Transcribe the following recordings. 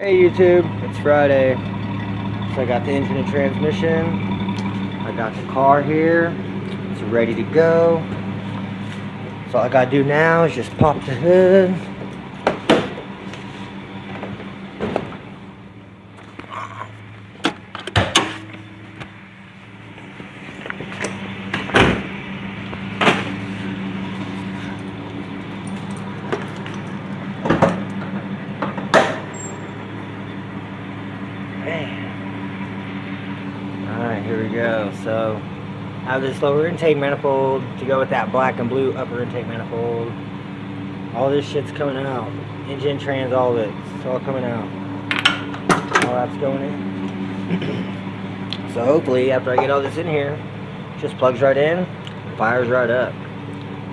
Hey YouTube, it's Friday. So I got the engine and transmission. I got the car here. It's ready to go. So all I gotta do now is just pop the hood. Alright, here we go. So I have this lower intake manifold to go with that black and blue upper intake manifold. All this shit's coming out. Engine, trans, all of it. It's all coming out. All that's going in. So hopefully after I get all this in here, just plugs right in, fires right up.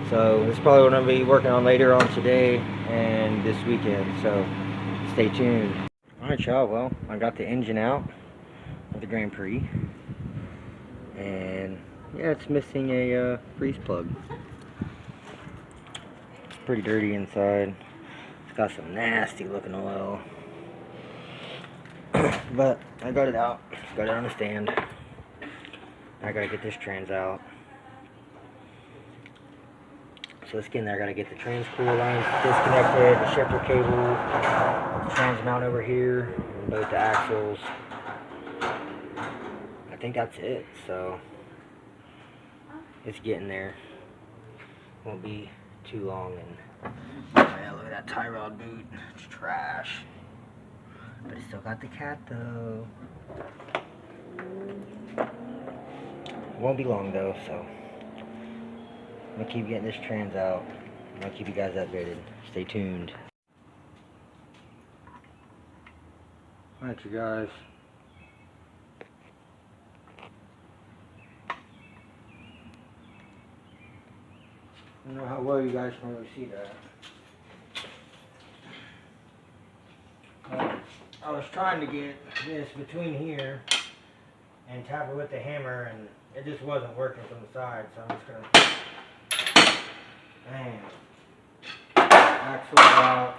So this is probably what I'm going to be working on later on today and this weekend. So stay tuned. Alright y'all, well I got the engine out of the Grand Prix. And yeah, it's missing a freeze plug. It's pretty dirty inside. It's got some nasty looking oil. But I got it out. Got it on the stand. I gotta get this trans out. So let's get in there. I gotta get the trans cooler lines disconnected, the shifter cable, the trans mount over here, and both the axles. I think that's it. So it's getting there. Won't be too long. And yeah, look at that tie rod boot. It's trash. But it still got the cat though. Won't be long though, so I'm gonna keep getting this trans out. I'm gonna keep you guys updated. Stay tuned. Alright you guys. I don't know how well you guys can really see that. I was trying to get this between here and tap it with the hammer, and it just wasn't working from the side, so I'm just gonna bang. Axle out.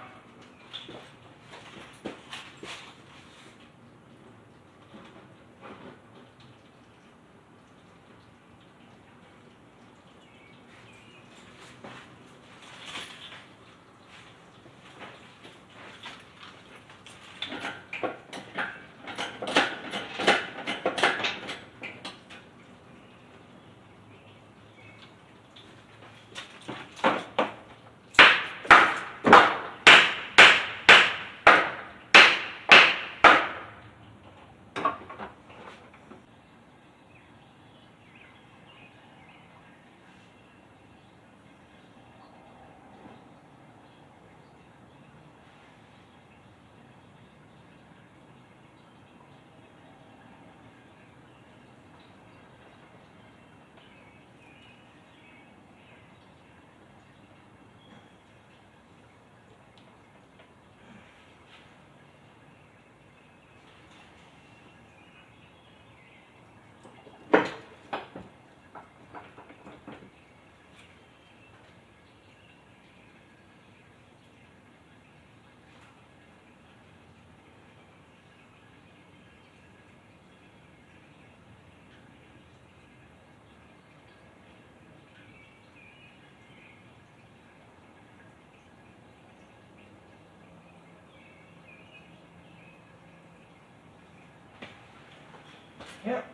Yep,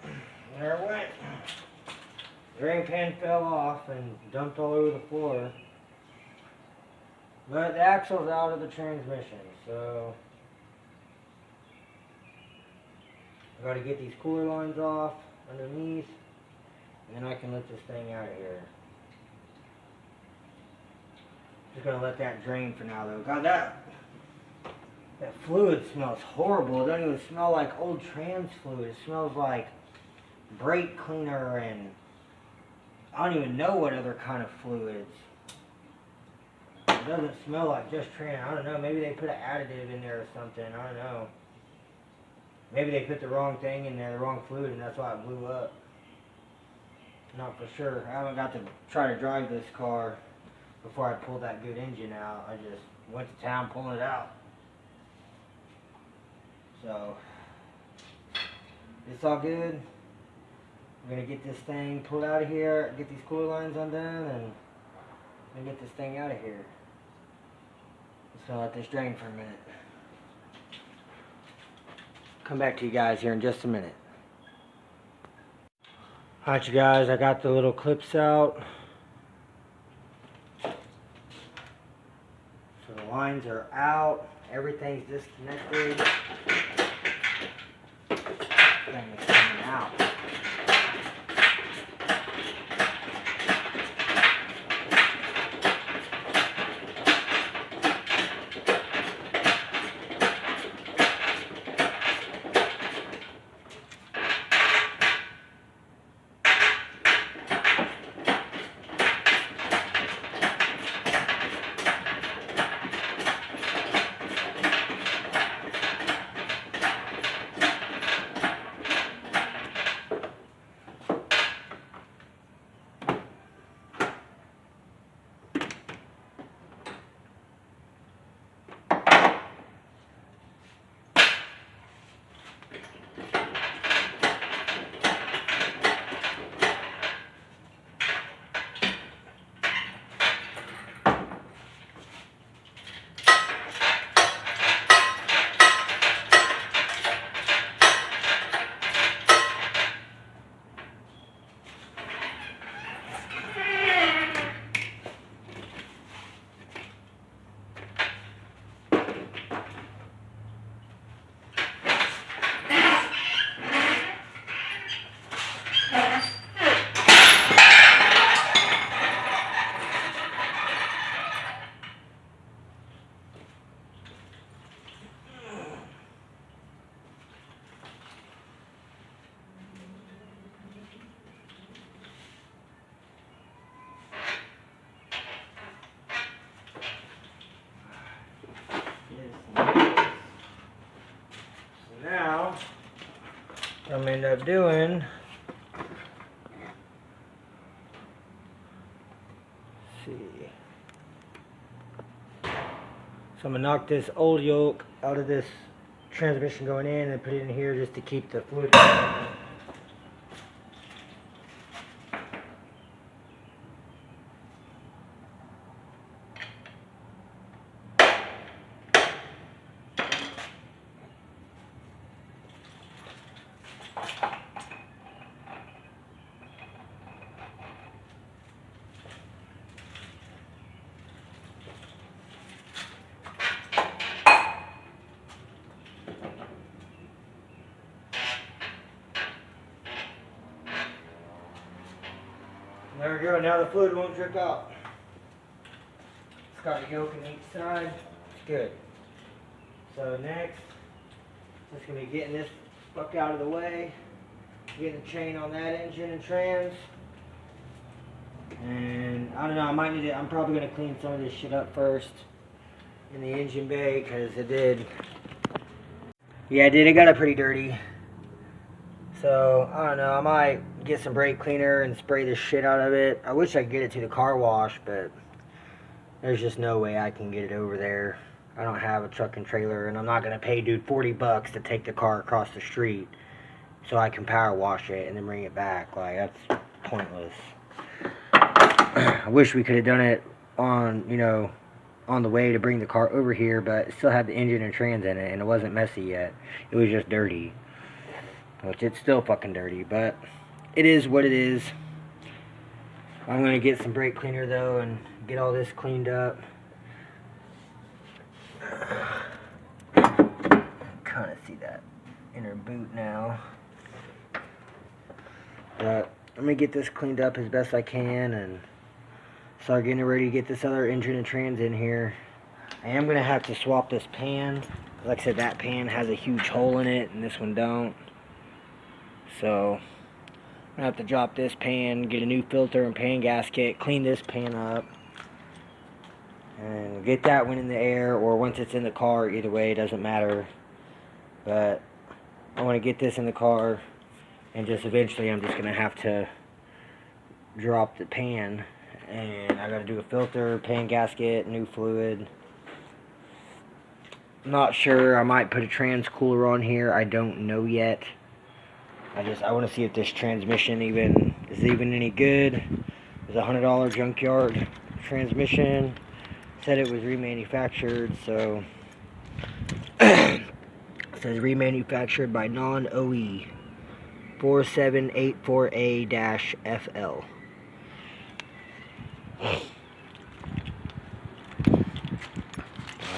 there it went. Drain pan fell off and dumped all over the floor. But the axle's out of the transmission, so I gotta get these cooler lines off underneath, and then I can let this thing out of here. Just gonna let that drain for now though. God, that fluid smells horrible. It doesn't even smell like old trans fluid. It smells like brake cleaner and I don't even know what other kind of fluids. It doesn't smell like just trans. I don't know. Maybe they put an additive in there or something. I don't know. Maybe they put the wrong thing in there, the wrong fluid, and that's why it blew up. Not for sure. I haven't got to try to drive this car before I pulled that good engine out. I just went to town pulling it out. So it's all good. We're gonna get this thing pulled out of here, get these cooler lines undone, and get this thing out of here. Just gonna let this drain for a minute. Come back to you guys here in just a minute. Alright you guys, I got the little clips out. So the lines are out, everything's disconnected. Thing is coming out. Now, what I'm gonna end up doing, let's see. So I'm gonna knock this old yoke out of this transmission going in and put it in here just to keep the fluid. There we go, now the fluid won't drip out. It's got a yoke on each side. It's good. So next, just gonna be getting this fuck out of the way, getting the chain on that engine and trans. And I don't know, I might need to, I'm probably gonna clean some of this shit up first in the engine bay, because it got it pretty dirty. So, I don't know, I might get some brake cleaner and spray the shit out of it. I wish I could get it to the car wash, but there's just no way I can get it over there. I don't have a truck and trailer, and I'm not going to pay dude $40 to take the car across the street so I can power wash it and then bring it back. Like, that's pointless. I wish we could have done it on, you know, on the way to bring the car over here, but it still had the engine and trans in it, and it wasn't messy yet. It was just dirty. Which it's still fucking dirty, but it is what it is. I'm gonna get some brake cleaner though and get all this cleaned up. Kind of see that inner boot now, but I'm gonna get this cleaned up as best I can and start getting ready to get this other engine and trans in here. I am gonna have to swap this pan. Like I said, that pan has a huge hole in it and this one don't. So, I'm going to have to drop this pan, get a new filter and pan gasket, clean this pan up, and get that one in the air, or once it's in the car, either way, it doesn't matter. But, I want to get this in the car, and just eventually I'm just going to have to drop the pan, and I got to do a filter, pan gasket, new fluid. Not sure. I might put a trans cooler on here. I don't know yet. I want to see if this transmission is even any good. It's a $100 junkyard transmission. Said it was remanufactured, so it says remanufactured by non-OE 4784A-FL.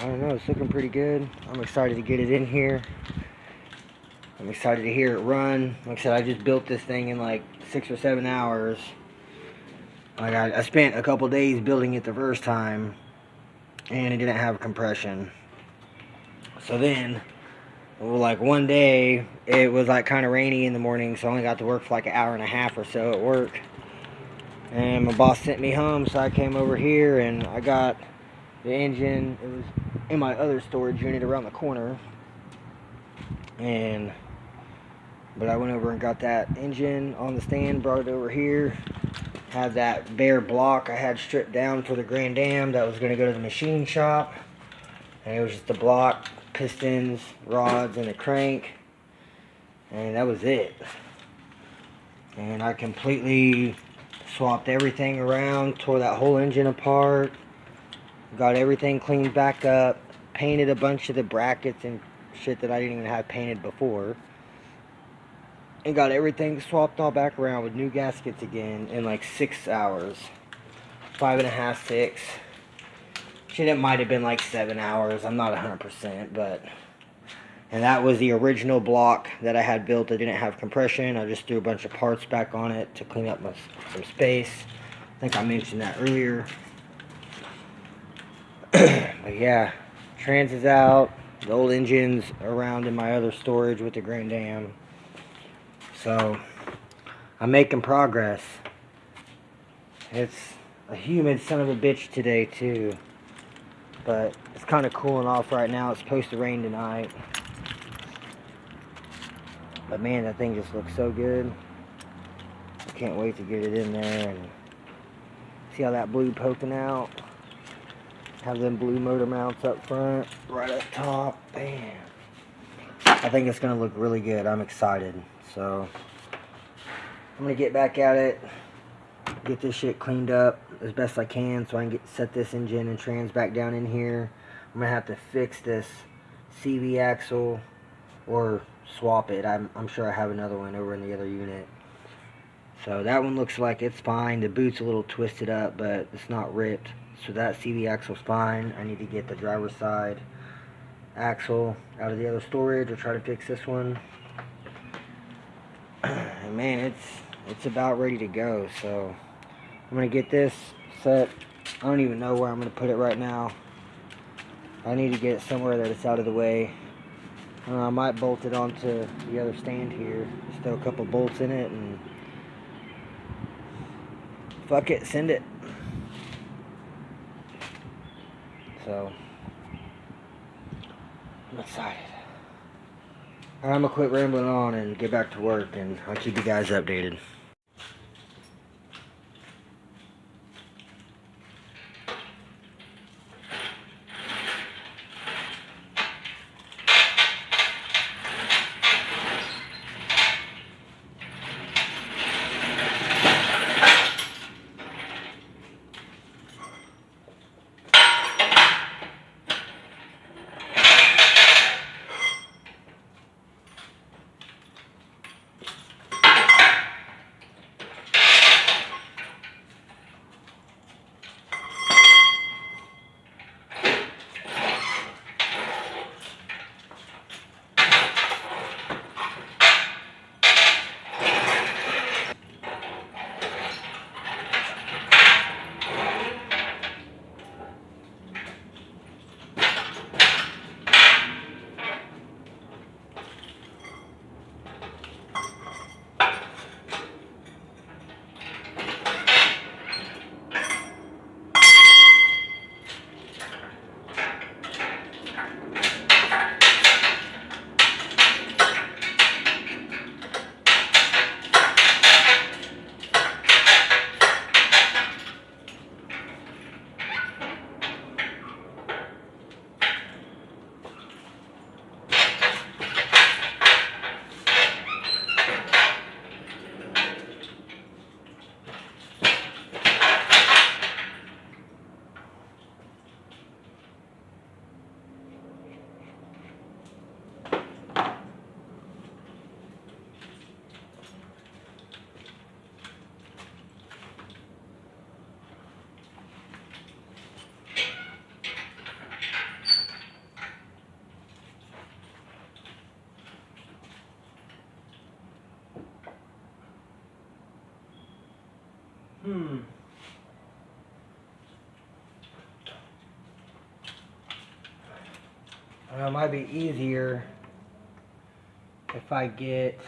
I don't know, it's looking pretty good. I'm excited to get it in here. I'm excited to hear it run. Like I said, I just built this thing in like 6 or 7 hours. Like I spent a couple days building it the first time, and it didn't have compression. So then, like one day, it was like kind of rainy in the morning, so I only got to work for like an hour and a half or so at work. And my boss sent me home, so I came over here and I got the engine. It was in my other storage unit around the corner. But I went over and got that engine on the stand, brought it over here. Had that bare block I had stripped down for the Grand Dam that was going to go to the machine shop. And it was just the block, pistons, rods, and a crank. And that was it. And I completely swapped everything around, tore that whole engine apart, got everything cleaned back up, painted a bunch of the brackets and shit that I didn't even have painted before, and got everything swapped all back around with new gaskets again in like 6 hours. 5.5, 6. Shit, it might have been like 7 hours. I'm not 100%, but... And that was the original block that I had built that didn't have compression. I just threw a bunch of parts back on it to clean up some space. I think I mentioned that earlier. But yeah, trans is out. The old engine's around in my other storage with the Grand Dam. So, I'm making progress. It's a humid son of a bitch today too. But it's kind of cooling off right now. It's supposed to rain tonight. But man, that thing just looks so good. I can't wait to get it in there and see how that blue poking out. Have them blue motor mounts up front, right up top. Bam. I think it's going to look really good. I'm excited. So, I'm going to get back at it. Get this shit cleaned up as best I can so I can set this engine and trans back down in here. I'm going to have to fix this CV axle or swap it. I'm sure I have another one over in the other unit. So that one looks like it's fine. The boot's a little twisted up, but it's not ripped. So that CV axle's fine. I need to get the driver's side axle out of the other storage or try to fix this one. And man, it's about ready to go. So I'm gonna get this set. I don't even know where I'm gonna put it right now. I need to get it somewhere that it's out of the way. I might bolt it onto the other stand here. Just throw a couple bolts in it and fuck it, send it. So I'm excited. Alright, I'm gonna quit rambling on and get back to work, and I'll keep you guys updated. It might be easier if I take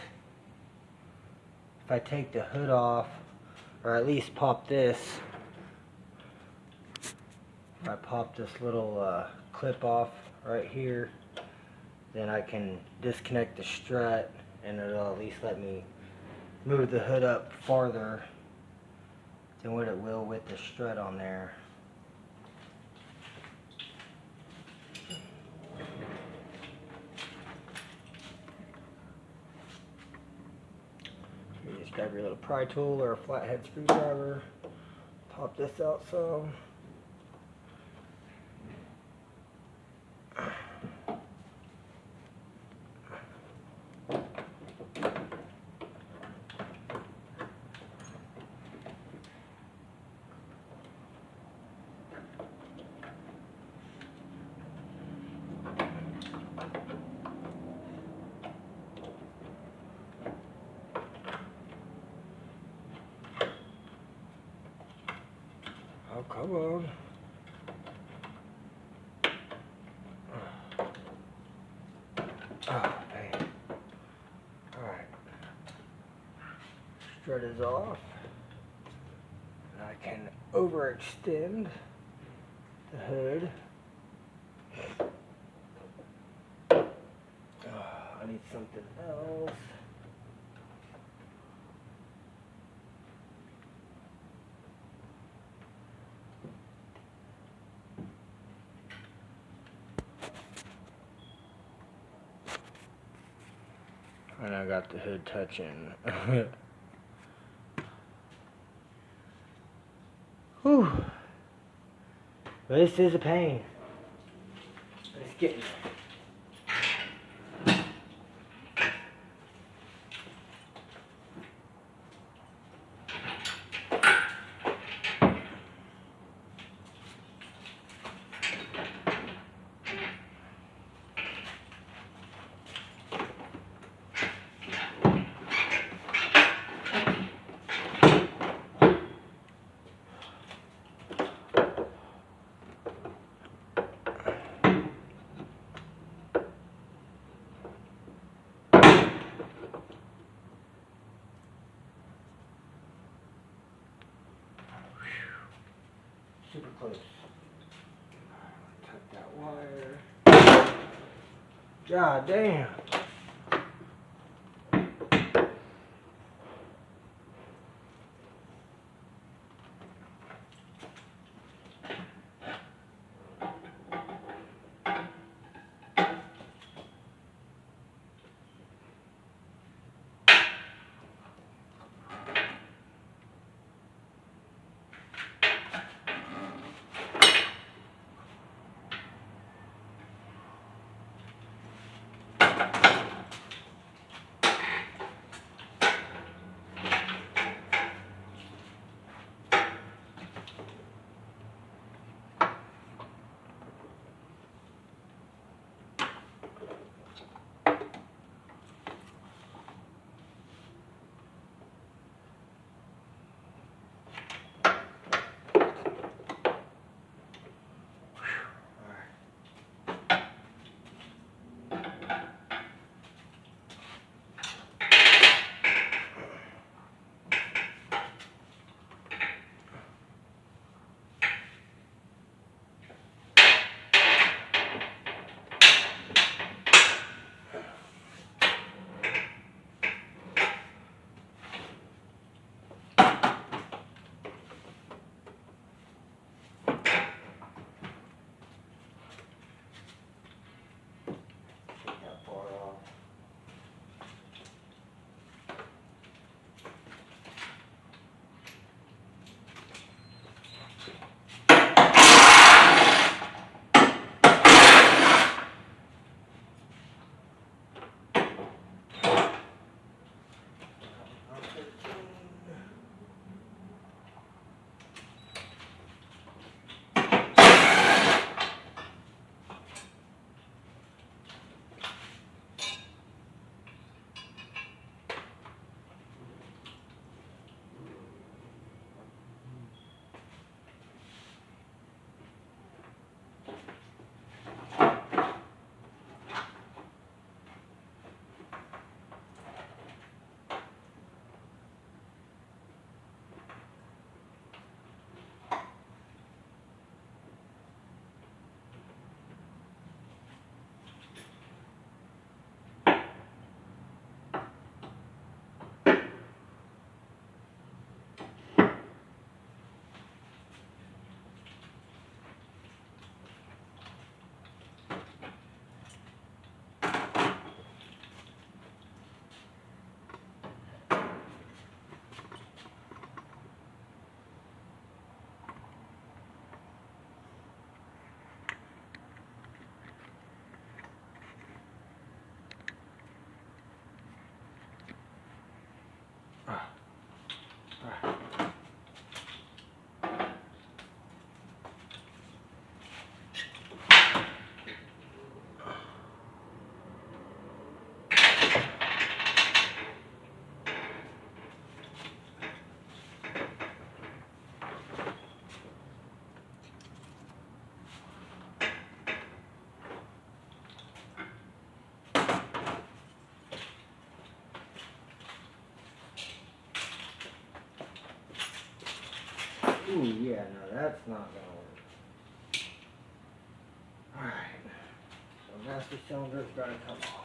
the hood off, or at least pop this. If I pop this little clip off right here, then I can disconnect the strut and it'll at least let me move the hood up farther than what it will with the strut on there. You just grab your little pry tool or a flathead screwdriver, pop this out some. Oh, come on. Oh, man. Alright. Strut is off. And I can overextend the hood. Oh, I need something else. And I got the hood touching. Whew. This is a pain. It's getting super close. Cut that wire. God damn. Ooh, yeah, no, that's not gonna work. Alright. So master cylinder's gotta come off.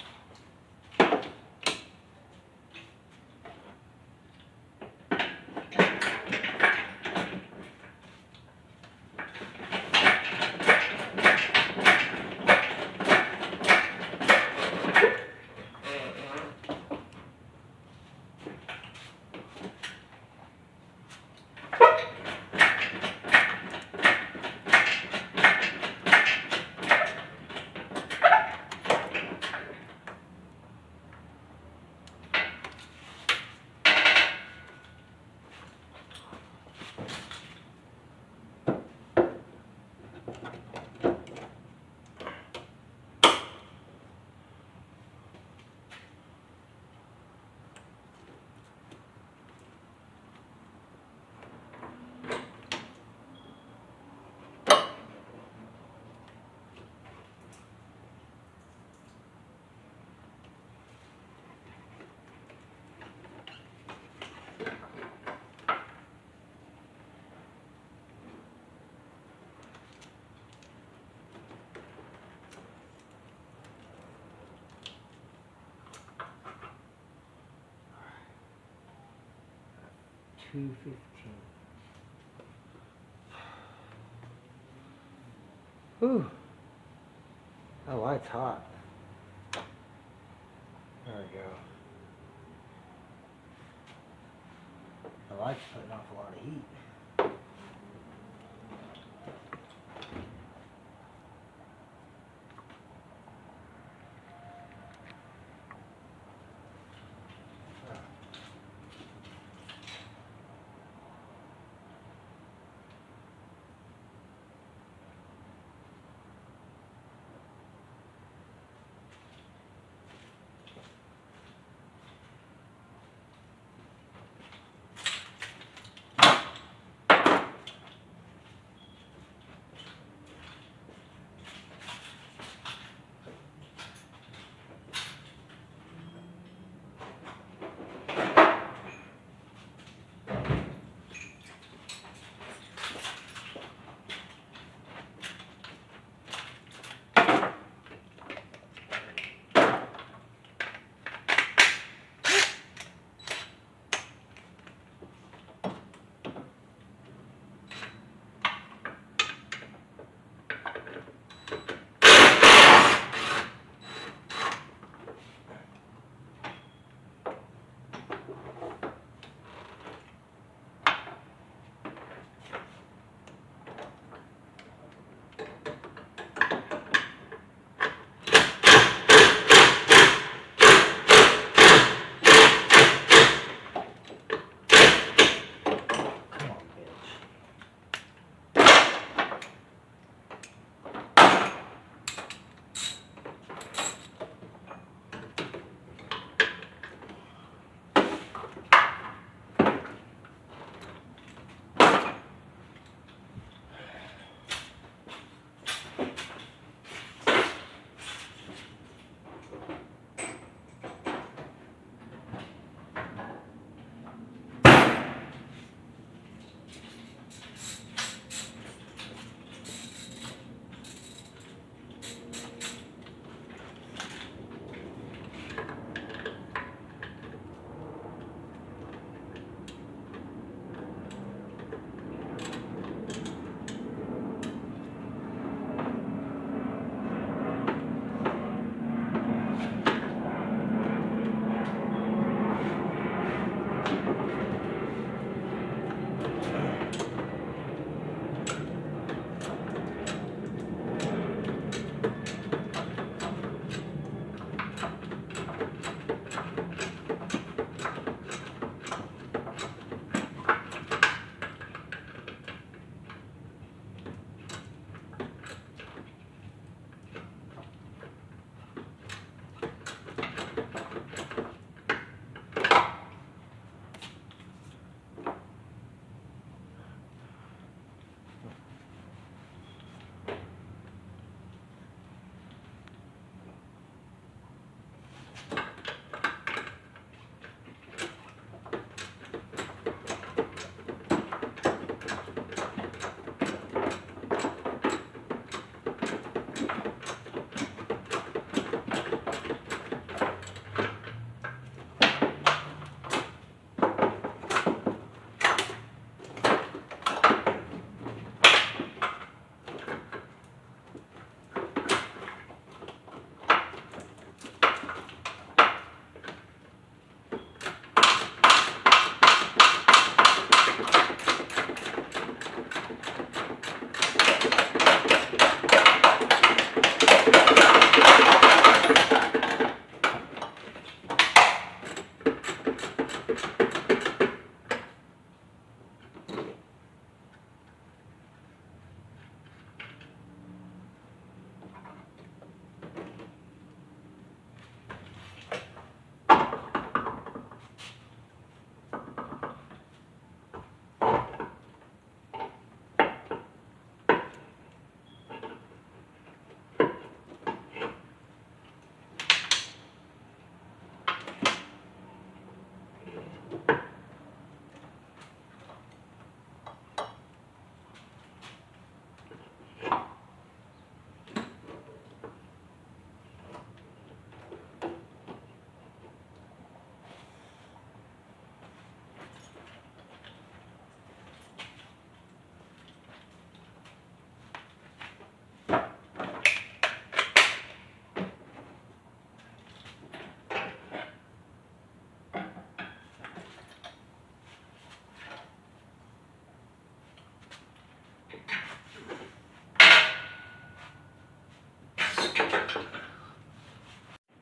$2.15. Whew. That light's hot. There we go. The light's putting off a lot of heat.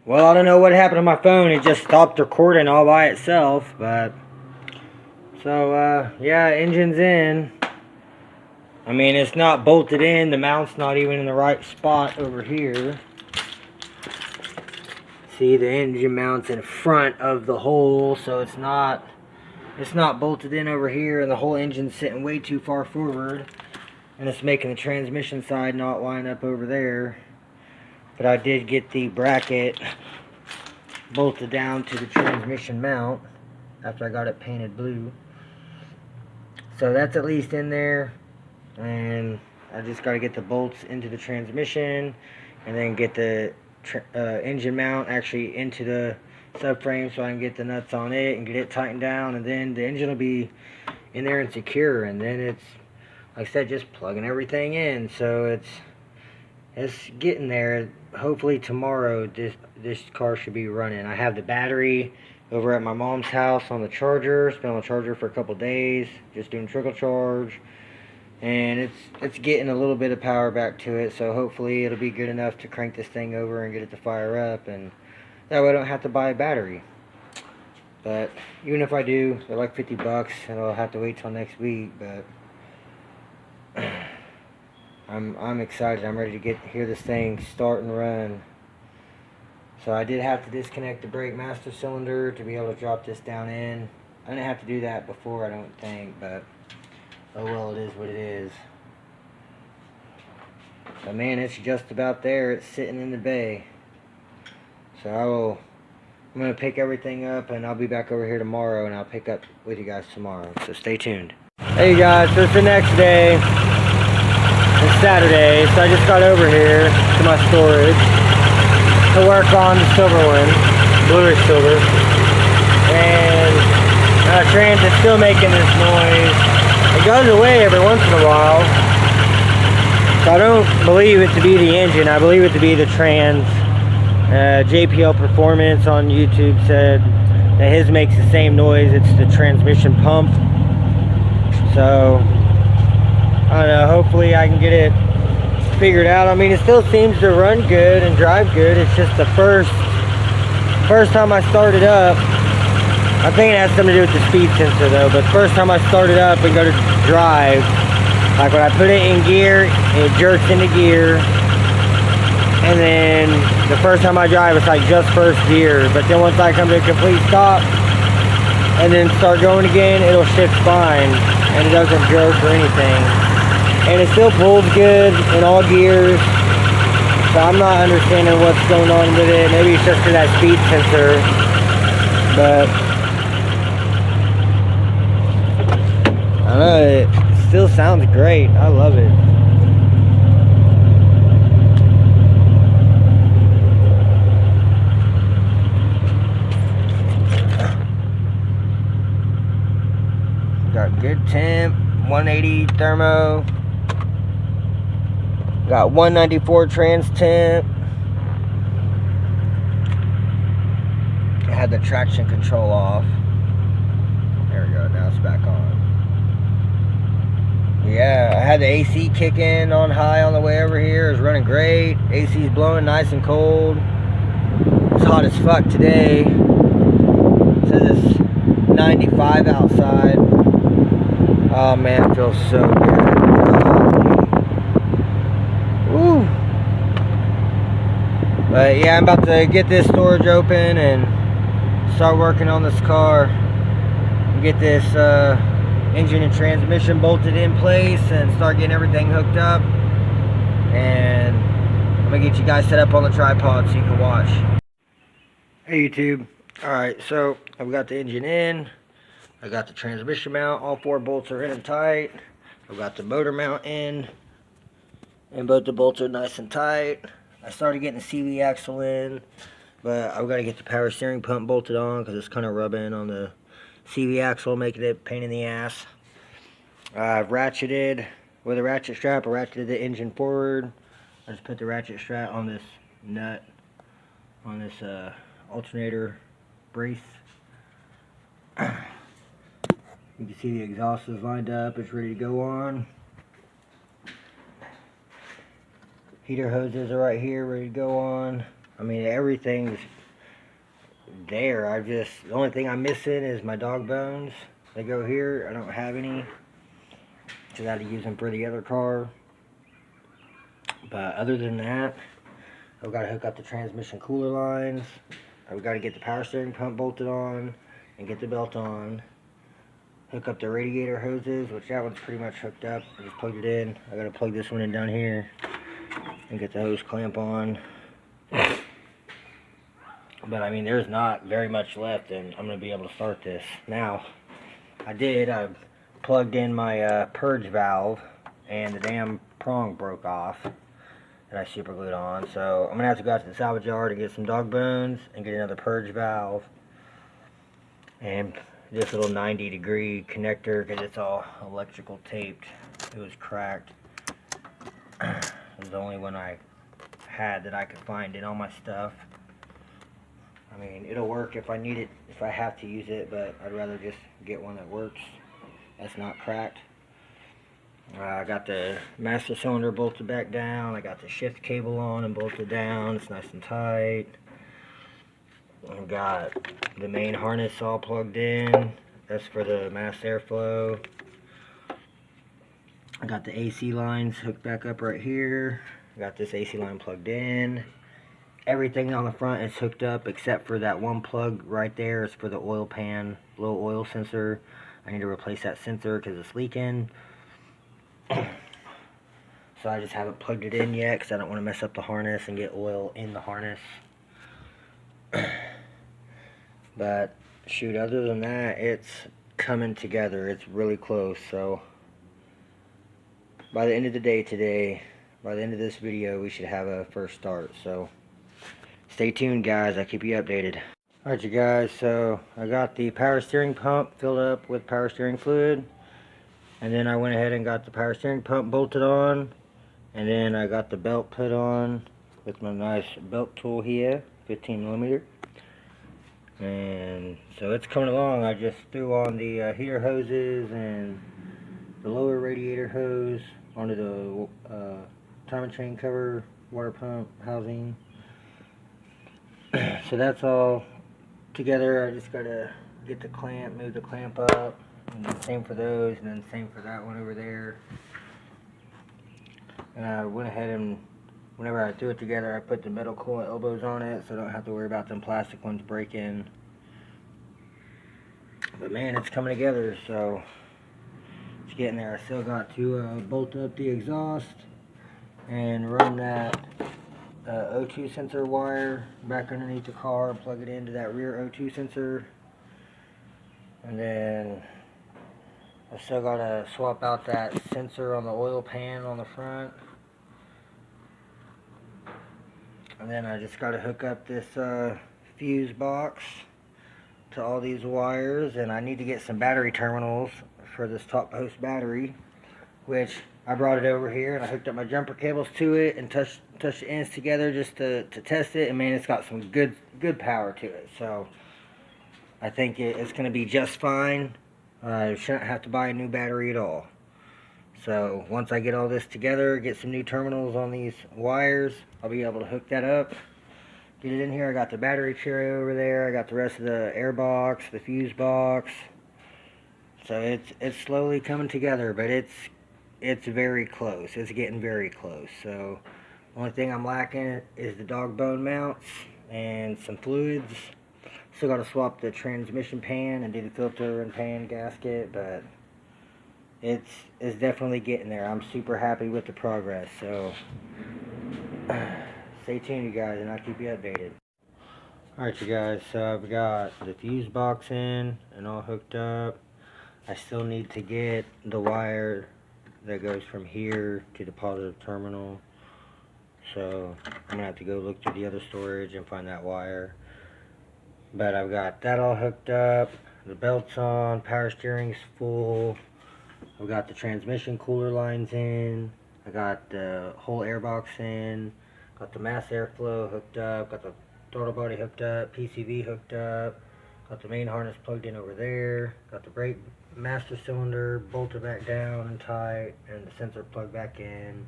Well, I don't know what happened to my phone. It just stopped recording all by itself, but... So, yeah, engine's in. I mean, it's not bolted in. The mount's not even in the right spot over here. See, the engine mount's in front of the hole, so it's not bolted in over here, and the whole engine's sitting way too far forward. And it's making the transmission side not line up over there. But I did get the bracket bolted down to the transmission mount after I got it painted blue. So that's at least in there. And I just got to get the bolts into the transmission and then get the engine mount actually into the subframe so I can get the nuts on it and get it tightened down. And then the engine will be in there and secure. And then it's, like I said, just plugging everything in. So it's getting there. Hopefully tomorrow this car should be running. I have the battery over at my mom's house on the charger. It's been on the charger for a couple days, just doing trickle charge, and it's getting a little bit of power back to it. So hopefully it'll be good enough to crank this thing over and get it to fire up, and that way I don't have to buy a battery. But even if I do, they're like 50 bucks, and I'll have to wait till next week. But I'm excited. I'm ready to hear this thing start and run. So I did have to disconnect the brake master cylinder to be able to drop this down in. I didn't have to do that before, I don't think, but oh well, it is what it is. But man, it's just about there. It's sitting in the bay. So I'm going to pick everything up, and I'll be back over here tomorrow, and I'll pick up with you guys tomorrow. So stay tuned. Hey guys, so it's the next day. It's Saturday, so I just got over here to my storage to work on the silver one, bluish silver, and trans is still making this noise. It goes away every once in a while, so I don't believe it to be the engine. I believe it to be the trans. JPL Performance on YouTube said that his makes the same noise. It's the transmission pump. So I don't know, hopefully I can get it figured out. I mean, it still seems to run good and drive good. It's just the first time I started up, I think it has something to do with the speed sensor though, but first time I started up and go to drive, like when I put it in gear, it jerks into gear, and then the first time I drive, it's like just first gear, but then once I come to a complete stop and then start going again, it'll shift fine and it doesn't jerk or anything. And it still pulls good in all gears. So I'm not understanding what's going on with it. Maybe it's just for that speed sensor. But I don't know, it still sounds great. I love it. Got good temp, 180 thermo. Got 194 trans temp. I had the traction control off. There we go, now it's back on. Yeah, I had the AC kick in on high on the way over here. It was running great. AC's blowing nice and cold. It's hot as fuck today. It says it's 95 outside. Oh man, it feels so good. Woo. But yeah, I'm about to get this storage open and start working on this car. Get this engine and transmission bolted in place and start getting everything hooked up. And I'm gonna get you guys set up on the tripod so you can watch. Hey YouTube. Alright, so I've got the engine in. I got the transmission mount. All 4 bolts are in and tight. I've got the motor mount in. And both the bolts are nice and tight. I started getting the CV axle in, but I've got to get the power steering pump bolted on because it's kind of rubbing on the CV axle, making it a pain in the ass. I've ratcheted with a ratchet strap. I ratcheted the engine forward. I just put the ratchet strap on this nut, on this alternator brace. You can see the exhaust is lined up. It's ready to go on. Heater hoses are right here, ready to go on. I mean, everything's there. The only thing I'm missing is my dog bones. They go here. I don't have any, because I had to use them for the other car. But other than that, I've got to hook up the transmission cooler lines. I've got to get the power steering pump bolted on and get the belt on. Hook up the radiator hoses, which that one's pretty much hooked up. I just plugged it in. I got to plug this one in down here and get the hose clamp on. But I mean, there's not very much left, and I'm going to be able to start this. Now, I plugged in my purge valve, and the damn prong broke off that I super glued on. So I'm going to have to go out to the salvage yard and get some dog bones and get another purge valve. And this little 90-degree connector, because it's all electrical taped. It was cracked. It was the only one I had that I could find in all my stuff. I mean, it'll work if I need it, if I have to use it, but I'd rather just get one that works, that's not cracked. I got the master cylinder bolted back down. I got the shift cable on and bolted down. It's nice and tight. I've got the main harness all plugged in. That's for the mass airflow. I got the AC lines hooked back up right here. I got this AC line plugged in. Everything on the front is hooked up except for that one plug right there. It's for the oil pan, low oil sensor. I need to replace that sensor because it's leaking. So I just haven't plugged it in yet because I don't want to mess up the harness and get oil in the harness. But shoot, other than that, it's coming together. It's really close. So by the end of the day today, by the end of this video, we should have a first start. So stay tuned, guys. I'll keep you updated. Alright, you guys, so I got the power steering pump filled up with power steering fluid. And then I went ahead and got the power steering pump bolted on. And then I got the belt put on with my nice belt tool here, 15mm. And so it's coming along. I just threw on the heater hoses and the lower radiator hose onto the timing chain cover water pump housing. So that's all together. I just gotta get the clamp, move the clamp up, and then same for those, and then same for that one over there. And I went ahead and whenever I threw it together, I put the metal coolant elbows on it, so I don't have to worry about them plastic ones breaking. But man, it's coming together, so it's getting there. I still got to bolt up the exhaust and run that O2 sensor wire back underneath the car, plug it into that rear O2 sensor. And then I still got to swap out that sensor on the oil pan on the front. And then I just got to hook up this fuse box to all these wires, and I need to get some battery terminals for this top post battery, which I brought it over here and I hooked up my jumper cables to it and touched the ends together just to test it, and man, it's got some good power to it. So I think it's going to be just fine. I shouldn't have to buy a new battery at all. So once I get all this together, get some new terminals on these wires, I'll be able to hook that up, get it in here. I got the battery tray over there. I got the rest of the air box, the fuse box. So it's slowly coming together, but it's very close. It's getting very close. So only thing I'm lacking is the dog bone mounts and some fluids. Still got to swap the transmission pan and do the filter and pan gasket, but it's definitely getting there. I'm super happy with the progress. So stay tuned, you guys, and I'll keep you updated. Alright, you guys, so I've got the fuse box in and all hooked up. I still need to get the wire that goes from here to the positive terminal. So I'm going to have to go look through the other storage and find that wire. But I've got that all hooked up. The belt's on, power steering's full. I've got the transmission cooler lines in. I got the whole airbox in. Got the mass airflow hooked up. Got the throttle body hooked up. PCV hooked up. Got the main harness plugged in over there. Got the brake master cylinder bolted back down and tight. And the sensor plugged back in.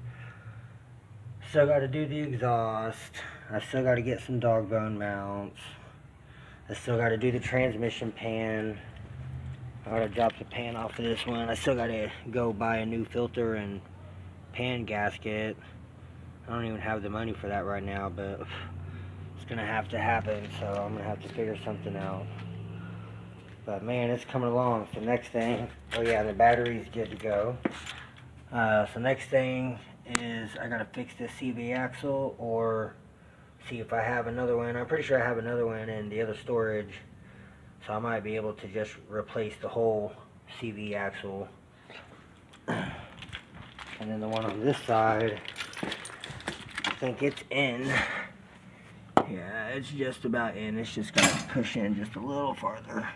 Still got to do the exhaust. I still got to get some dog bone mounts. I still got to do the transmission pan. I gotta drop the pan off of this one. I still gotta go buy a new filter and pan gasket. I don't even have the money for that right now, but it's gonna have to happen, so I'm gonna have to figure something out. But man, it's coming along. So next thing, oh yeah, the battery's good to go. So next thing is I gotta fix this CV axle or see if I have another one. I'm pretty sure I have another one in the other storage. So I might be able to just replace the whole CV axle. And then the one on this side, I think it's in. Yeah, it's just about in. It's just got to push in just a little farther.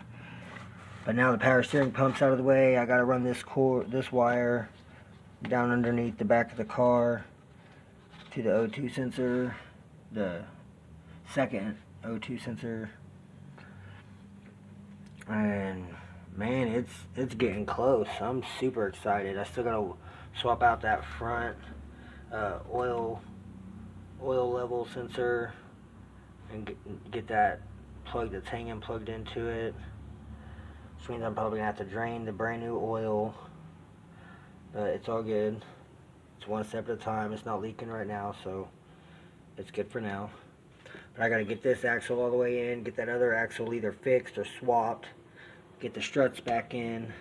But now the power steering pump's out of the way. I got to run this wire down underneath the back of the car to the O2 sensor, the second O2 sensor. And man, it's getting close. I'm super excited. I still gotta swap out that front oil level sensor and get that plug that's hanging plugged into it. Which means I'm probably gonna have to drain the brand new oil. But it's all good. It's one step at a time. It's not leaking right now, so it's good for now. But I gotta get this axle all the way in, get that other axle either fixed or swapped, get the struts back in.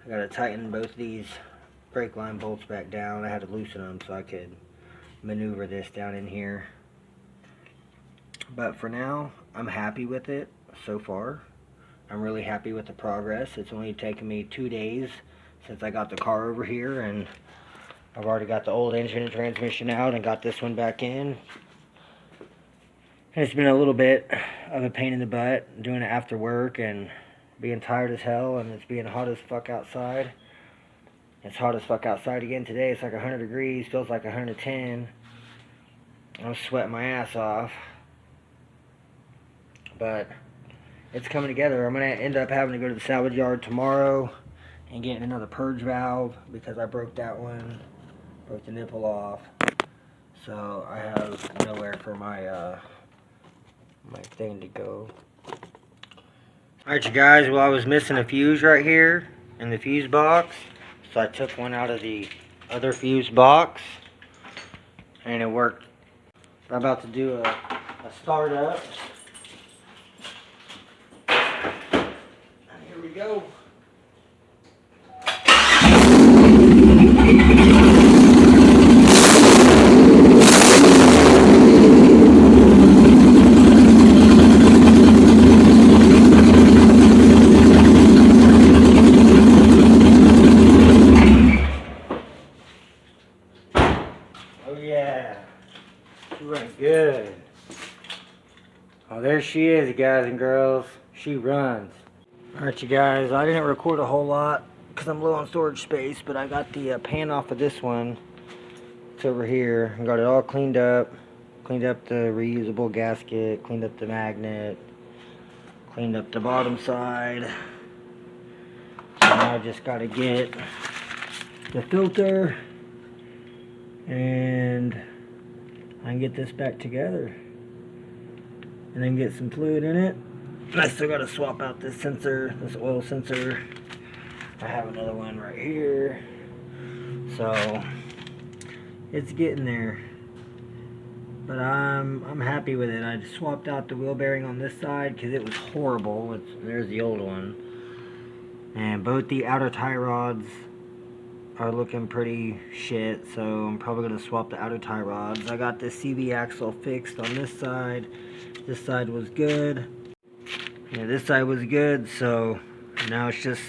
I gotta tighten both these brake line bolts back down. I had to loosen them so I could maneuver this down in here. But for now, I'm happy with it so far. I'm really happy with the progress. It's only taken me 2 days since I got the car over here, and I've already got the old engine and transmission out and got this one back in. And it's been a little bit of a pain in the butt doing it after work and being tired as hell, and it's being hot as fuck outside. It's hot as fuck outside again today. It's like 100 degrees, feels like 110. I'm sweating my ass off. But it's coming together. I'm going to end up having to go to the salvage yard tomorrow and get another purge valve because I broke that one. Broke the nipple off. So I have nowhere for my my thing to go. Alright you guys, well I was missing a fuse right here in the fuse box, so I took one out of the other fuse box and it worked. I'm about to do a startup. And here we go. Good. Oh, there she is, guys and girls. She runs. Alright, you guys. I didn't record a whole lot because I'm low on storage space, but I got the pan off of this one. It's over here. I got it all cleaned up. Cleaned up the reusable gasket. Cleaned up the magnet. Cleaned up the bottom side. So now I just got to get the filter and I can get this back together and then get some fluid in it. I still got to swap out this sensor, this oil sensor. I have another one right here. So it's getting there. But I'm happy with it. I just swapped out the wheel bearing on this side because it was horrible. There's the old one. And both the outer tie rods are looking pretty shit, so I'm probably going to swap the outer tie rods. I got this CV axle fixed on this side. This side was good. Yeah, this side was good, so now it's just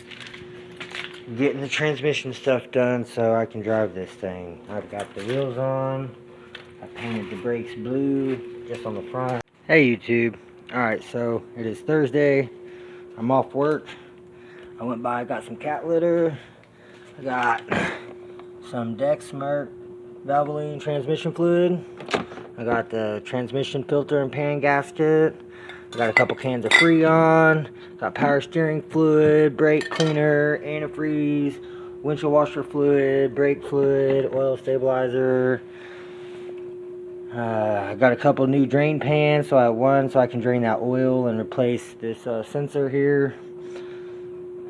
getting the transmission stuff done so I can drive this thing. I've got the wheels on. I painted the brakes blue just on the front. Hey YouTube. Alright, so it is Thursday. I'm off work. I went by, got some cat litter. I got some Dexmark Valvoline transmission fluid. I got the transmission filter and pan gasket. I got a couple cans of Freon. Got power steering fluid, brake cleaner, antifreeze, windshield washer fluid, brake fluid, oil stabilizer. I got a couple new drain pans, so I have one so I can drain that oil and replace this sensor here.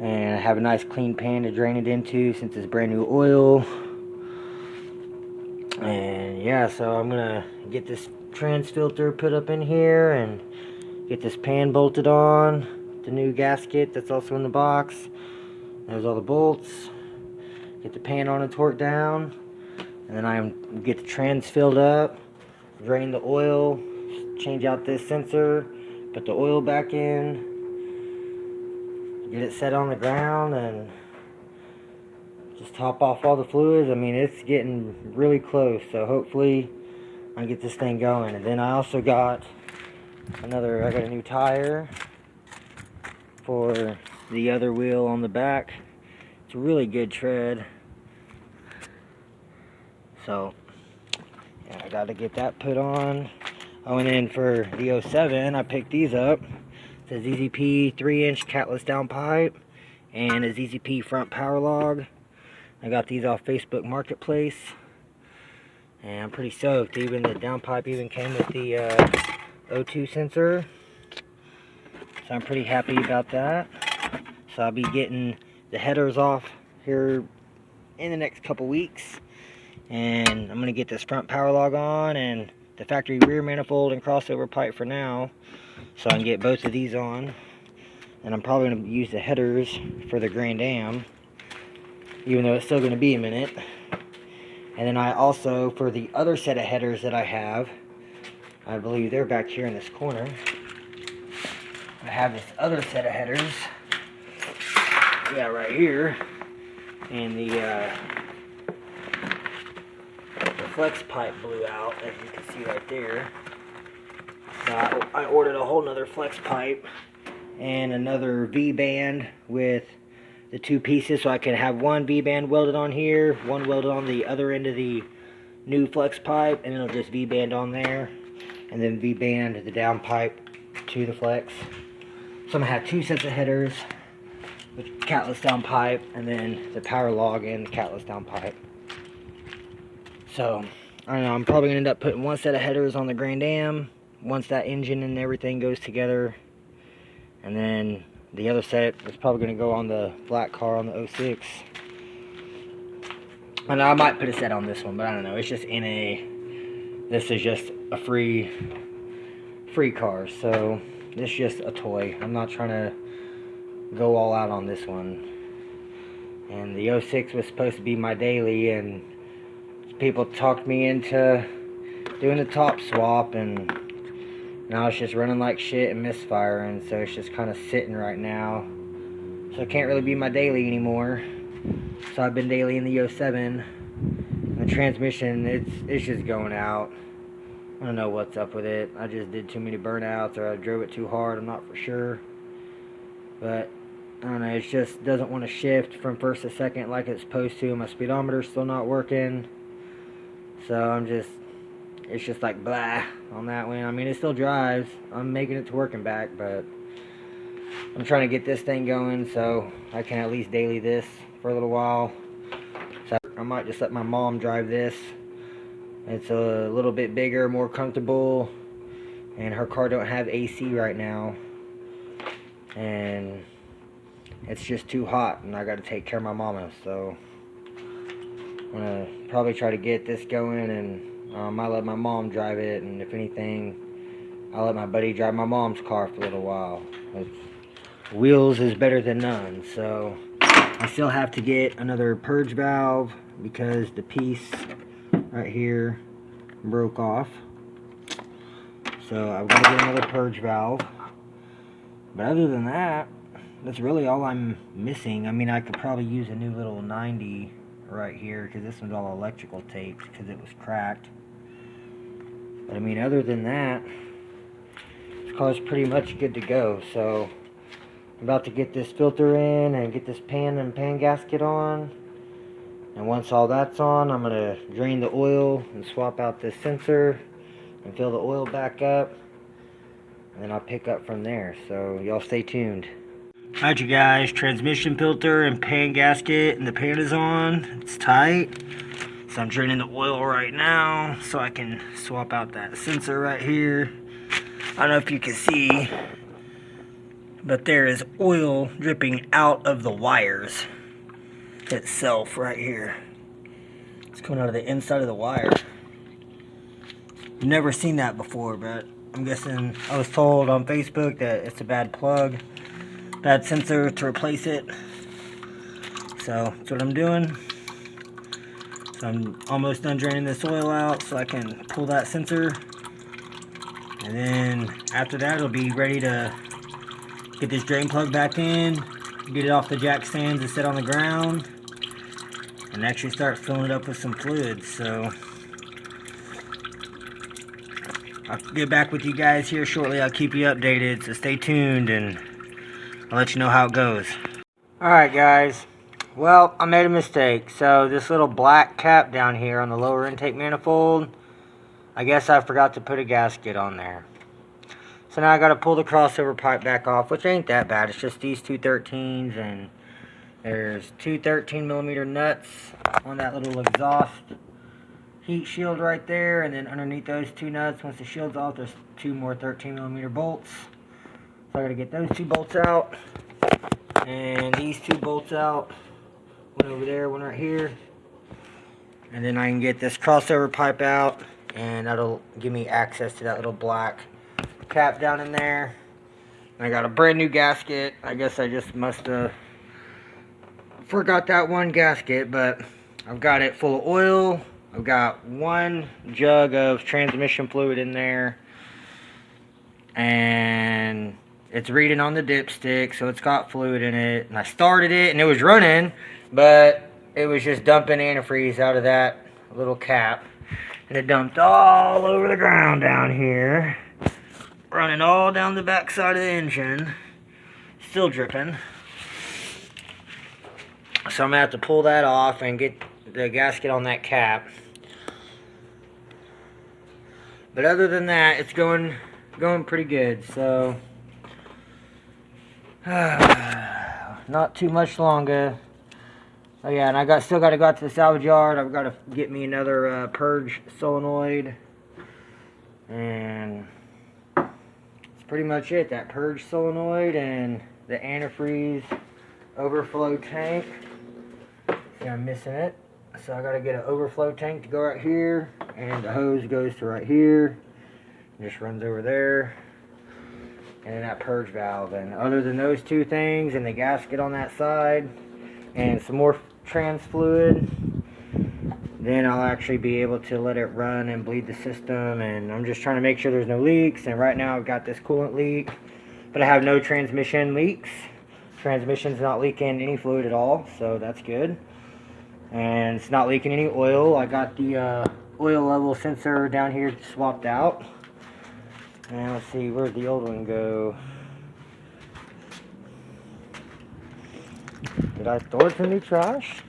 And I have a nice clean pan to drain it into since it's brand new oil. And yeah, so I'm gonna get this trans filter put up in here and get this pan bolted on. The new gasket that's also in the box. There's all the bolts. Get the pan on and torque down. And then I get the trans filled up. Drain the oil. Change out this sensor. Put the oil back in. Get it set on the ground and just top off all the fluids. I mean, it's getting really close, so hopefully I can get this thing going. And then I also got I got a new tire for the other wheel on the back. It's a really good tread. So, yeah, I got to get that put on. I went in for the 07. I picked these up. It's a ZZP 3-inch catless downpipe and a ZZP front power log. I got these off Facebook Marketplace. And I'm pretty stoked. Even the downpipe even came with the O2 sensor. So I'm pretty happy about that. So I'll be getting the headers off here in the next couple weeks. And I'm going to get this front power log on and the factory rear manifold and crossover pipe for now. So I can get both of these on. And I'm probably going to use the headers for the Grand Am. Even though it's still going to be a minute. And then I also, for the other set of headers that I have, I believe they're back here in this corner. I have this other set of headers. Yeah, right here. And the flex pipe blew out, as you can see right there. So I ordered a whole nother flex pipe and another V-band with the two pieces, so I can have one V-band welded on here, one welded on the other end of the new flex pipe, and it'll just V-band on there, and then V-band the down pipe to the flex. So I'm gonna have two sets of headers with catless down pipe, and then the power log and the catless down pipe. So I don't know, I'm probably gonna end up putting one set of headers on the Grand Am once that engine and everything goes together, and then the other set is probably going to go on the black car on the 06. And I might put a set on this one, but I don't know. It's just in a... This is just a free car. So, this is just a toy. I'm not trying to go all out on this one. And the 06 was supposed to be my daily, and people talked me into doing a top swap, and now it's just running like shit and misfiring, so it's just kind of sitting right now. So it can't really be my daily anymore. So I've been daily in the 07. And the transmission, it's just going out. I don't know what's up with it. I just did too many burnouts, or I drove it too hard. I'm not for sure. But I don't know. It just doesn't want to shift from first to second like it's supposed to. My speedometer's still not working. So it's just like blah on that one. I mean, it still drives. I'm making it to work and back, but I'm trying to get this thing going so I can at least daily this for a little while. So I might just let my mom drive this. It's a little bit bigger, more comfortable, and her car don't have AC right now. And it's just too hot, and I got to take care of my mama, so I'm gonna probably try to get this going, and I might let my mom drive it, and if anything, I'll let my buddy drive my mom's car for a little while. Wheels is better than none, so I still have to get another purge valve because the piece right here broke off. So I've got to get another purge valve. But other than that, that's really all I'm missing. I mean, I could probably use a new little 90 right here because this one's all electrical taped because it was cracked. But I mean, other than that, this car's pretty much good to go. So I'm about to get this filter in and get this pan and pan gasket on. And once all that's on, I'm going to drain the oil and swap out this sensor and fill the oil back up. And then I'll pick up from there. So y'all stay tuned. Alright you guys, transmission filter and pan gasket, and the pan is on. It's tight. So I'm draining the oil right now so I can swap out that sensor right here. I don't know if you can see, but there is oil dripping out of the wires itself right here. It's coming out of the inside of the wire. Never seen that before, but I'm guessing I was told on Facebook that it's a bad plug, bad sensor, to replace it. So that's what I'm doing. So I'm almost done draining this oil out so I can pull that sensor. And then after that, it'll be ready to get this drain plug back in, get it off the jack stands and sit on the ground, and actually start filling it up with some fluids. So I'll get back with you guys here shortly. I'll keep you updated, so stay tuned and I'll let you know how it goes. Alright guys, well, I made a mistake. So this little black cap down here on the lower intake manifold, I guess I forgot to put a gasket on there. So now I got to pull the crossover pipe back off, which ain't that bad. It's just these two 13s, and there's two 13mm nuts on that little exhaust heat shield right there, and then underneath those two nuts, once the shield's off, there's two more 13mm bolts. So I got to get those two bolts out, and these two bolts out, one over there, one right here, and then I can get this crossover pipe out, and that'll give me access to that little black cap down in there. And I got a brand new gasket. I guess I just must have forgot that one gasket, but I've got it full of oil. I've got one jug of transmission fluid in there, and it's reading on the dipstick, so it's got fluid in it. And I started it and it was running, but it was just dumping antifreeze out of that little cap, and it dumped all over the ground down here, running all down the back side of the engine, still dripping. So I'm gonna have to pull that off and get the gasket on that cap. But other than that, it's going pretty good. So not too much longer. Oh yeah, and I still got to go out to the salvage yard. I've got to get me another purge solenoid, and pretty much it. That purge solenoid and the antifreeze overflow tank. See, I'm missing it, so I gotta get an overflow tank to go right here, and the hose goes to right here, just runs over there, and then that purge valve. And other than those two things and the gasket on that side and some more trans fluid, then I'll actually be able to let it run and bleed the system. And I'm just trying to make sure there's no leaks. And right now I've got this coolant leak, but I have no transmission leaks. Transmission's not leaking any fluid at all, so that's good. And it's not leaking any oil. I got the oil level sensor down here swapped out. And let's see, where'd the old one go? Did I throw it in the trash?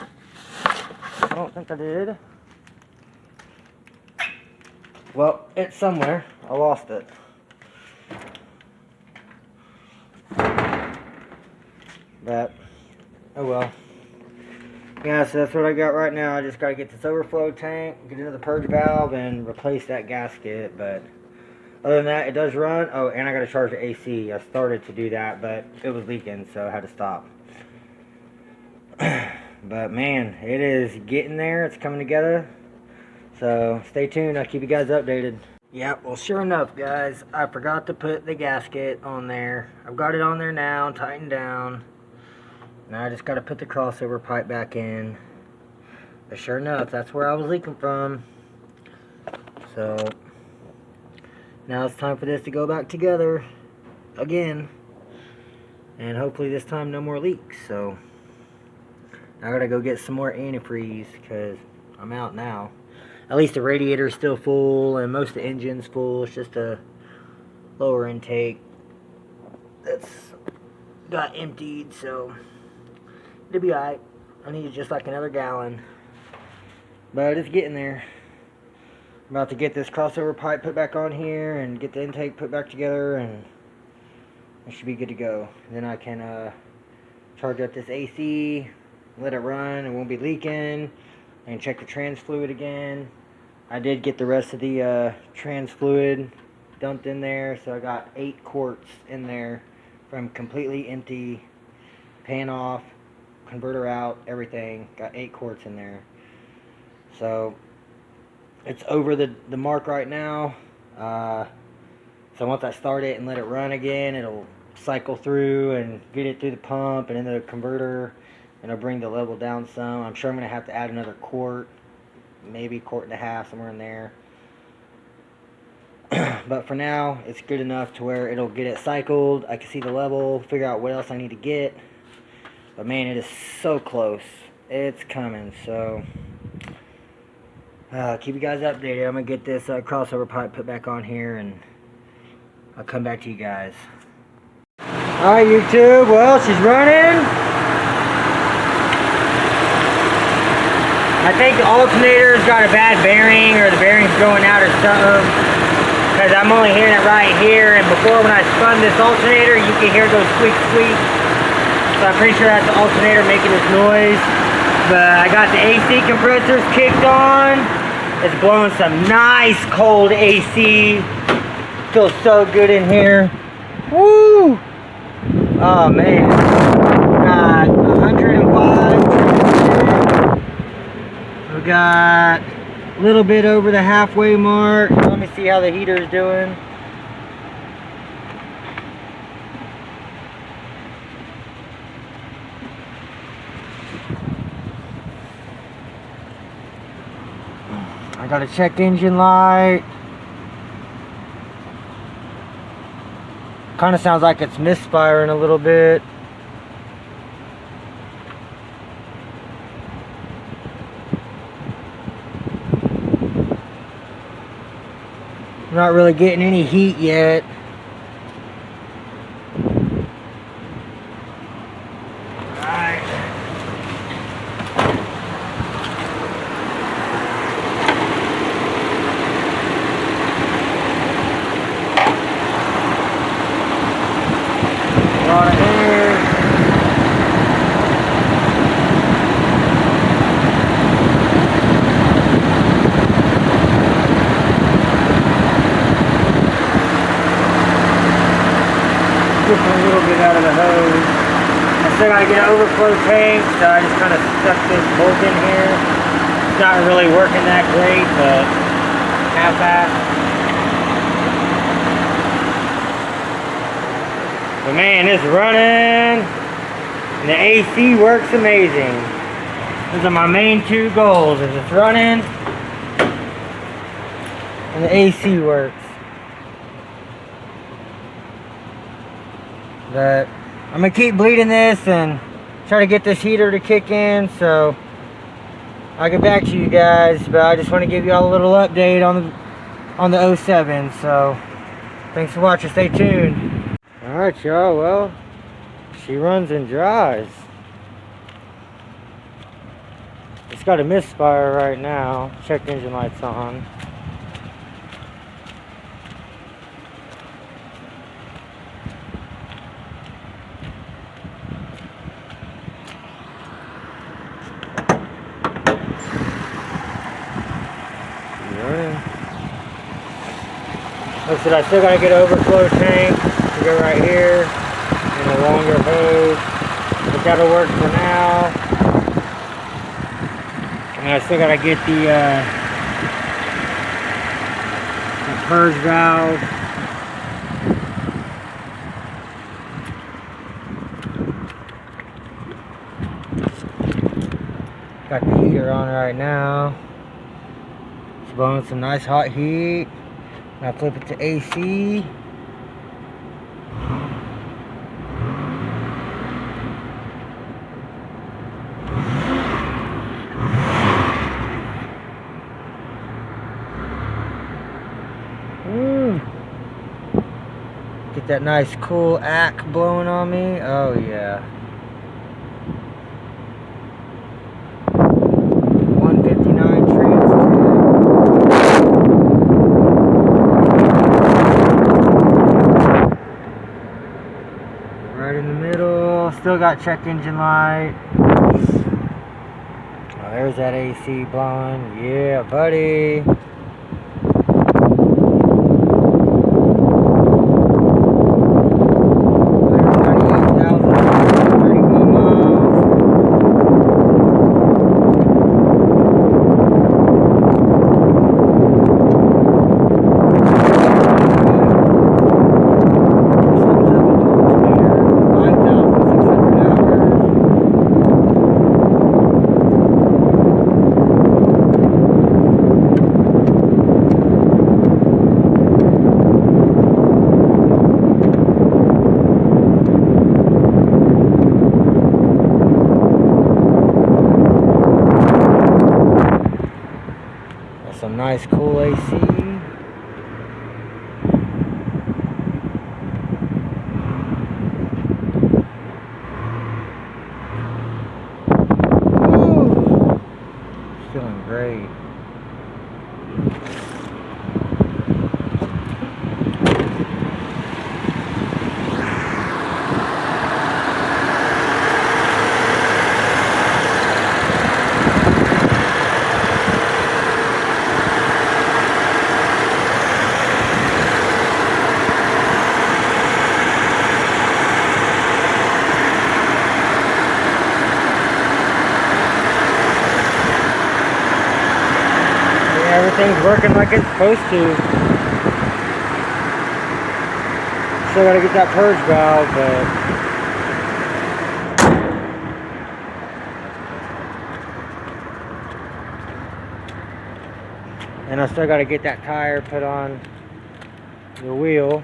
I don't think I did. Well, it's somewhere. I lost it. But, oh well. Yeah, so that's what I got right now. I just got to get this overflow tank, get into the purge valve, and replace that gasket. But other than that, it does run. Oh, and I got to charge the AC. I started to do that, but it was leaking, so I had to stop. But man, it is getting there. It's coming together. So stay tuned. I'll keep you guys updated. Yeah, well, sure enough, guys, I forgot to put the gasket on there. I've got it on there now, tightened down. Now I just got to put the crossover pipe back in. But sure enough, that's where I was leaking from. So now it's time for this to go back together again. And hopefully this time no more leaks. So I gotta go get some more antifreeze because I'm out now. At least the radiator's still full and most of the engine's full. It's just a lower intake that's got emptied, so it'll be alright. I need just like another gallon. But it's getting there. I'm about to get this crossover pipe put back on here and get the intake put back together, and it should be good to go. Then I can charge up this AC, let it run, it won't be leaking. and check the trans fluid again. I did get the rest of the trans fluid dumped in there, so I got 8 quarts in there from completely empty, pan off, converter out, everything. Got 8 quarts in there. So it's over the mark right now. So once I start it and let it run again, it'll cycle through and get it through the pump and into the converter, and it'll bring the level down some. I'm sure I'm going to have to add another quart, maybe 1.5 quarts, somewhere in there. But for now, it's good enough to where it'll get it cycled. I can see the level, figure out what else I need to get. But man, it is so close. It's coming, so keep you guys updated. I'm going to get this crossover pipe put back on here, and I'll come back to you guys. Alright, YouTube, well, she's running. I think the alternator's got a bad bearing, or the bearing's going out or something, because I'm only hearing it right here, and before when I spun this alternator, you can hear it go squeak, squeak. So I'm pretty sure that's the alternator making this noise. But I got the AC compressors kicked on. It's blowing some nice cold AC. Feels so good in here. Woo! Oh man. Got 105. We got a little bit over the halfway mark. Let me see how the heater is doing. I got a check engine light. Kind of sounds like it's misfiring a little bit. Not really getting any heat yet. Alright. A lot of air. Just a little bit out of the hose. I still gotta get an overflow tank, so I just kind of stuck this bolt in here. It's not really working that great, but half-assed. But man, it's running, and the AC works amazing. Those are my main 2 goals, is it's running, and the AC works. But I'm gonna keep bleeding this and try to get this heater to kick in, so I'll get back to you guys. But I just want to give you all a little update on the 07. So thanks for watching. Stay tuned. All right, y'all. Well, she runs and dries. It's got a misfire right now. Check engine lights on. Like I said, I still gotta get an overflow tank to go right here and a longer hose, but that'll work for now. And I still gotta get the purge valve. Got the heater on right now. It's blowing some nice hot heat. Now flip it to AC. Get that nice cool ack blowing on me. Oh yeah. 159 trans. Right in the middle. Still got check engine light. there's that AC blowing. Yeah, buddy. Some nice cool AC. Woo! Feeling great. Everything's working like it's supposed to. Still gotta get that purge valve, but and I still gotta get that tire put on the wheel.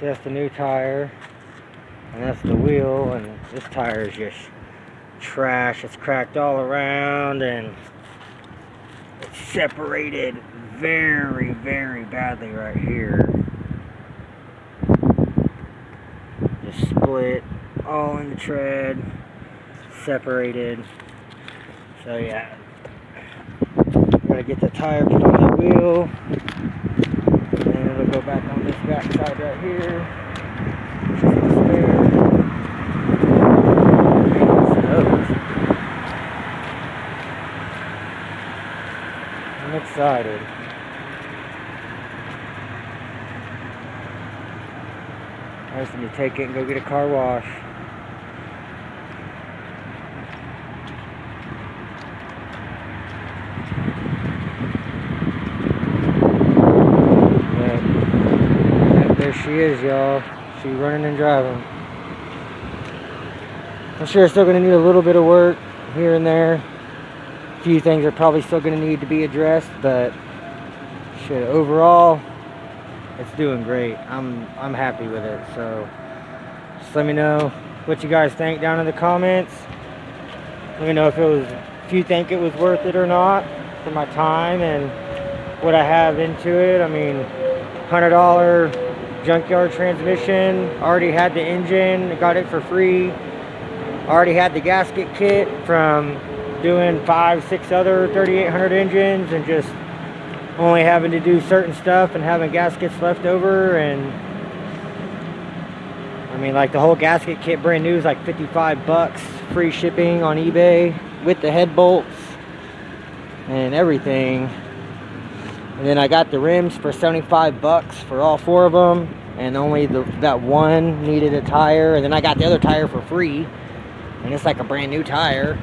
So that's the new tire, and that's the wheel, and this tire is just trash. It's cracked all around, and it's separated very, very badly right here. Just split all in the tread, separated. So yeah, gotta get the tire put on the wheel, and then it'll go back on this back side right here. I'm excited. I just need to take it and go get a car wash. Yep, there she is, y'all. She's running and driving. I'm sure it's still going to need a little bit of work here and there. A few things are probably still going to need to be addressed, but shit, overall, it's doing great. I'm happy with it. So just let me know what you guys think down in the comments. Let me know if you think it was worth it or not for my time and what I have into it. I mean, $100 junkyard transmission. Already had the engine. Got it for free. Already had the gasket kit from doing 5-6 other 3800 engines, and just only having to do certain stuff and having gaskets left over. And I mean, like, the whole gasket kit brand new is like $55, free shipping on eBay with the head bolts and everything. And then I got the rims for $75 for all 4 of them, and only that one needed a tire. And then I got the other tire for free, and it's like a brand new tire.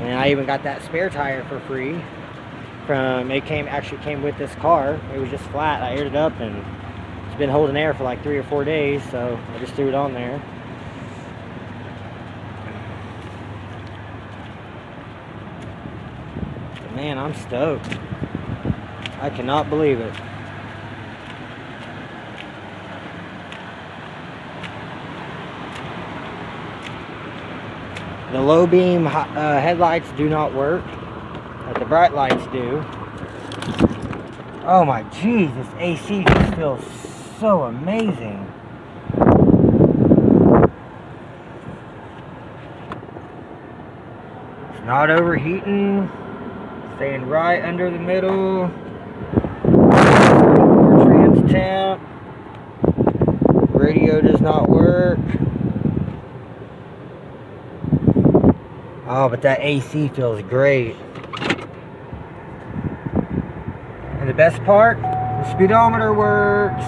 And I even got that spare tire for free. Actually came with this car. It was just flat. I aired it up, and it's been holding air for like 3 or 4 days, so I just threw it on there. But man, I'm stoked. I cannot believe it. The low beam headlights do not work, but the bright lights do. Oh my jeez, this AC just feels so amazing. It's not overheating, staying right under the middle. Trans temp. Radio does not work. Oh, but that AC feels great. And the best part, the speedometer works.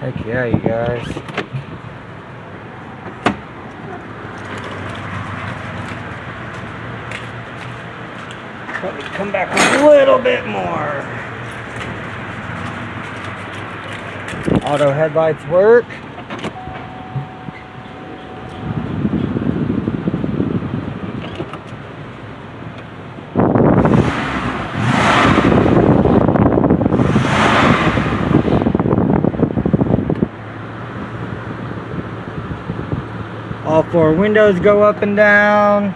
Heck yeah, you guys. Let me come back a little bit more. Auto headlights work. All four windows go up and down.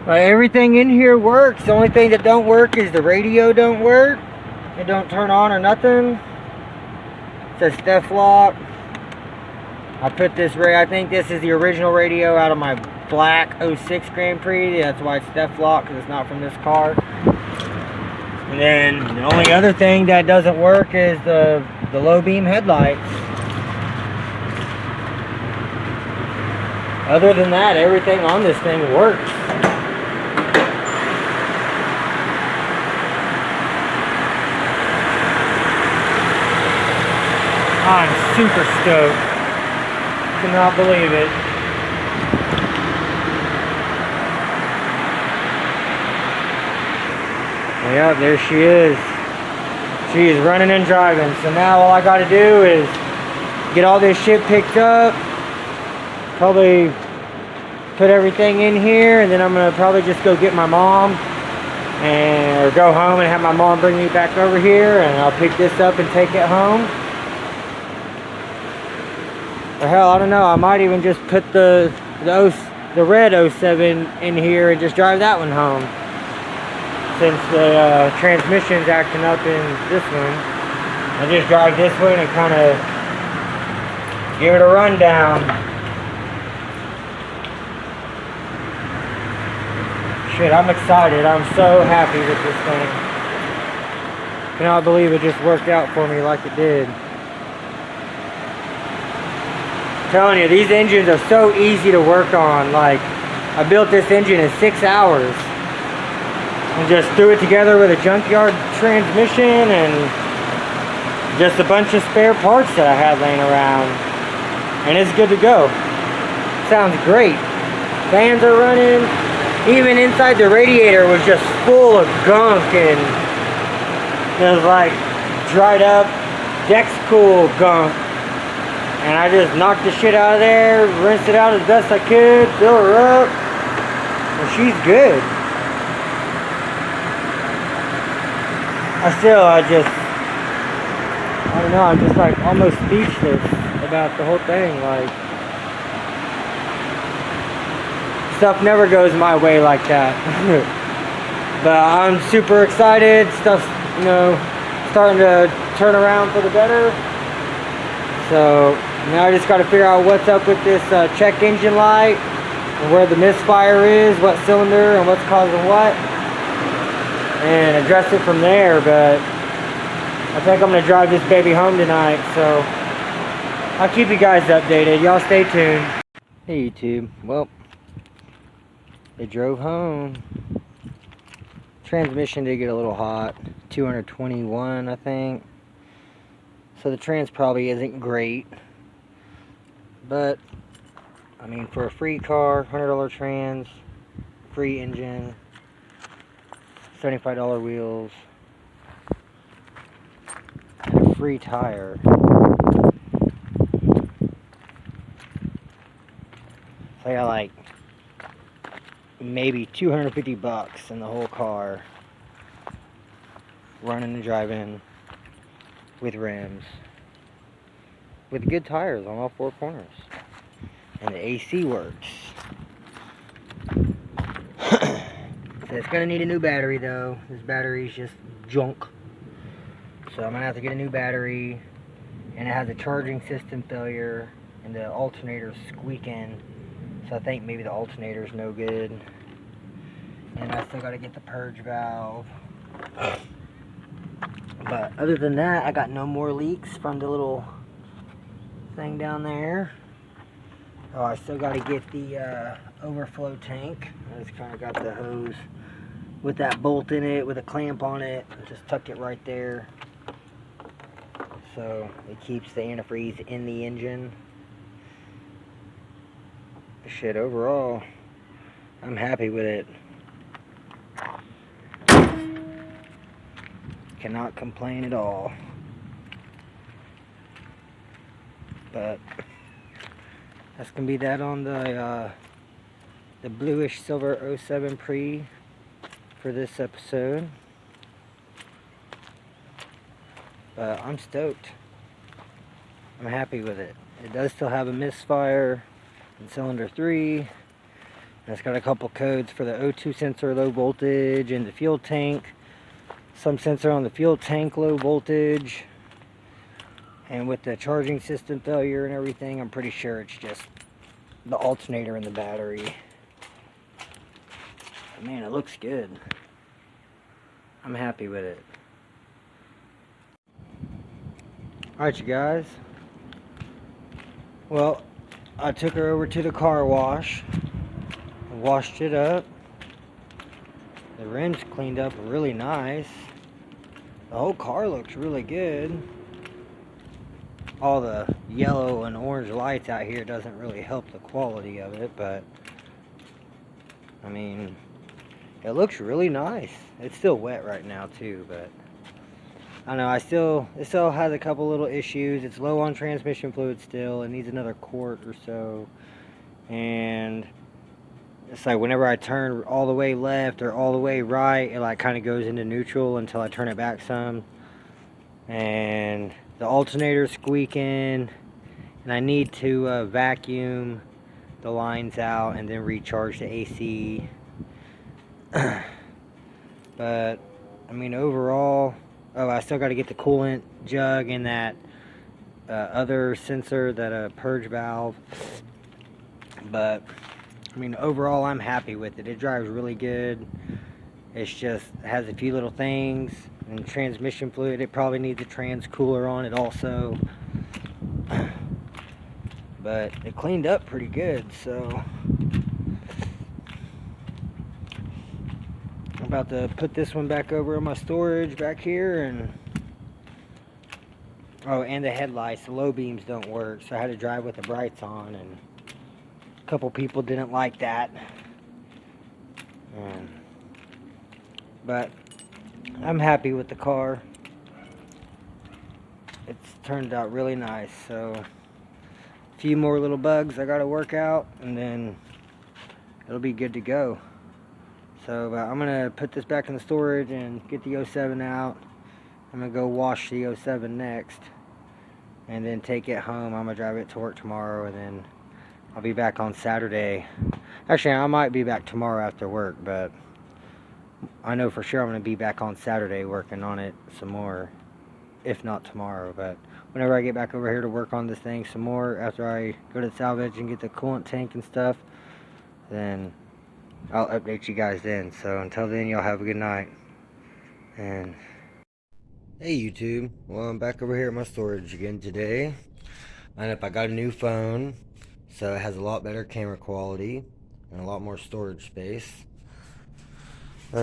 Everything in here works. The only thing that don't work is the radio don't work. It don't turn on or nothing. It says theft lock. I put this I think this is the original radio out of my black 06 Grand Prix. That's why it's theft lock, because it's not from this car. And then the only other thing that doesn't work is the low beam headlights. Other than that, everything on this thing works. I'm super stoked. Cannot believe it. Yeah, there she is. She is running and driving. So now all I gotta do is get all this shit picked up. Probably put everything in here, and then I'm gonna probably just go get my mom or go home and have my mom bring me back over here, and I'll pick this up and take it home. Or hell, I don't know, I might even just put the red 07 in here and just drive that one home, since the transmission's acting up in this one. I'll just drive this one and kind of give it a rundown. Shit, I'm excited. I'm so happy with this thing. Cannot believe it just worked out for me like it did. I'm telling you, these engines are so easy to work on. Like, I built this engine in 6 hours and just threw it together with a junkyard transmission and just a bunch of spare parts that I had laying around, and it's good to go. Sounds great. Fans are running. Even inside the radiator was just full of gunk, and it was like dried up Dexcool gunk. And I just knocked the shit out of there, rinsed it out as best I could, fill her up, and she's good. I don't know, I'm just like almost speechless about the whole thing. Like, stuff never goes my way like that. But I'm super excited. Stuff's, you know, starting to turn around for the better. So now I just got to figure out what's up with this check engine light, and where the misfire is, what cylinder, and what's causing what, and address it from there. But I think I'm going to drive this baby home tonight, so I'll keep you guys updated. Y'all stay tuned. Hey YouTube. Well, they drove home. Transmission did get a little hot. 221, I think. So the trans probably isn't great. But, I mean, for a free car, $100 trans, free engine, $75 wheels, and a free tire. So I got like maybe $250 in the whole car, running and driving with rims, with good tires on all four corners, and the AC works. So it's gonna need a new battery though. This battery's just junk, so I'm gonna have to get a new battery, and it has a charging system failure, and the alternator's squeaking. So I think maybe the alternator's no good. And I still gotta get the purge valve. But other than that, I got no more leaks from the little thing down there. Oh, I still gotta get the overflow tank. I just kinda got the hose with that bolt in it, with a clamp on it. I just tucked it right there. So it keeps the antifreeze in the engine. Shit, overall, I'm happy with it. Cannot complain at all. But that's gonna be that on the bluish silver 07 Prix for this episode. But I'm stoked. I'm happy with it. It does still have a misfire in cylinder 3. And it's got a couple codes for the O2 sensor low voltage and the fuel tank. Some sensor on the fuel tank low voltage. And with the charging system failure and everything, I'm pretty sure it's just the alternator in the battery. But man, it looks good. I'm happy with it. Alright, you guys. Well, I took her over to the car wash, washed it up. The rims cleaned up really nice. The whole car looks really good. All the yellow and orange lights out here doesn't really help the quality of it, but I mean, it looks really nice. It's still wet right now too, but I don't know, it still has a couple little issues. It's low on transmission fluid still. It needs another quart or so. And it's like whenever I turn all the way left or all the way right, it like kind of goes into neutral until I turn it back some. And the alternator's squeaking. And I need to vacuum the lines out and then recharge the AC. But, I mean, overall... Oh, I still got to get the coolant jug and that other sensor, that purge valve. But, I mean, overall, I'm happy with it. It drives really good. It's just, it has a few little things. And transmission fluid, it probably needs a trans cooler on it also. But it cleaned up pretty good, so... I'm about to put this one back over in my storage back here, and oh, and the headlights, the low beams don't work, so I had to drive with the brights on, and a couple people didn't like that. But I'm happy with the car. It's turned out really nice. So a few more little bugs I gotta work out, and then it'll be good to go. So I'm gonna put this back in the storage and get the 07 out. I'm gonna go wash the 07 next, and then take it home. I'm gonna drive it to work tomorrow, and then I'll be back on Saturday. Actually, I might be back tomorrow after work, but I know for sure I'm gonna be back on Saturday working on it some more, if not tomorrow. But whenever I get back over here to work on this thing some more, after I go to the salvage and get the coolant tank and stuff, then I'll update you guys then. So until then, y'all have a good night. And hey YouTube, well, I'm back over here at my storage again today. And I got a new phone, so it has a lot better camera quality and a lot more storage space.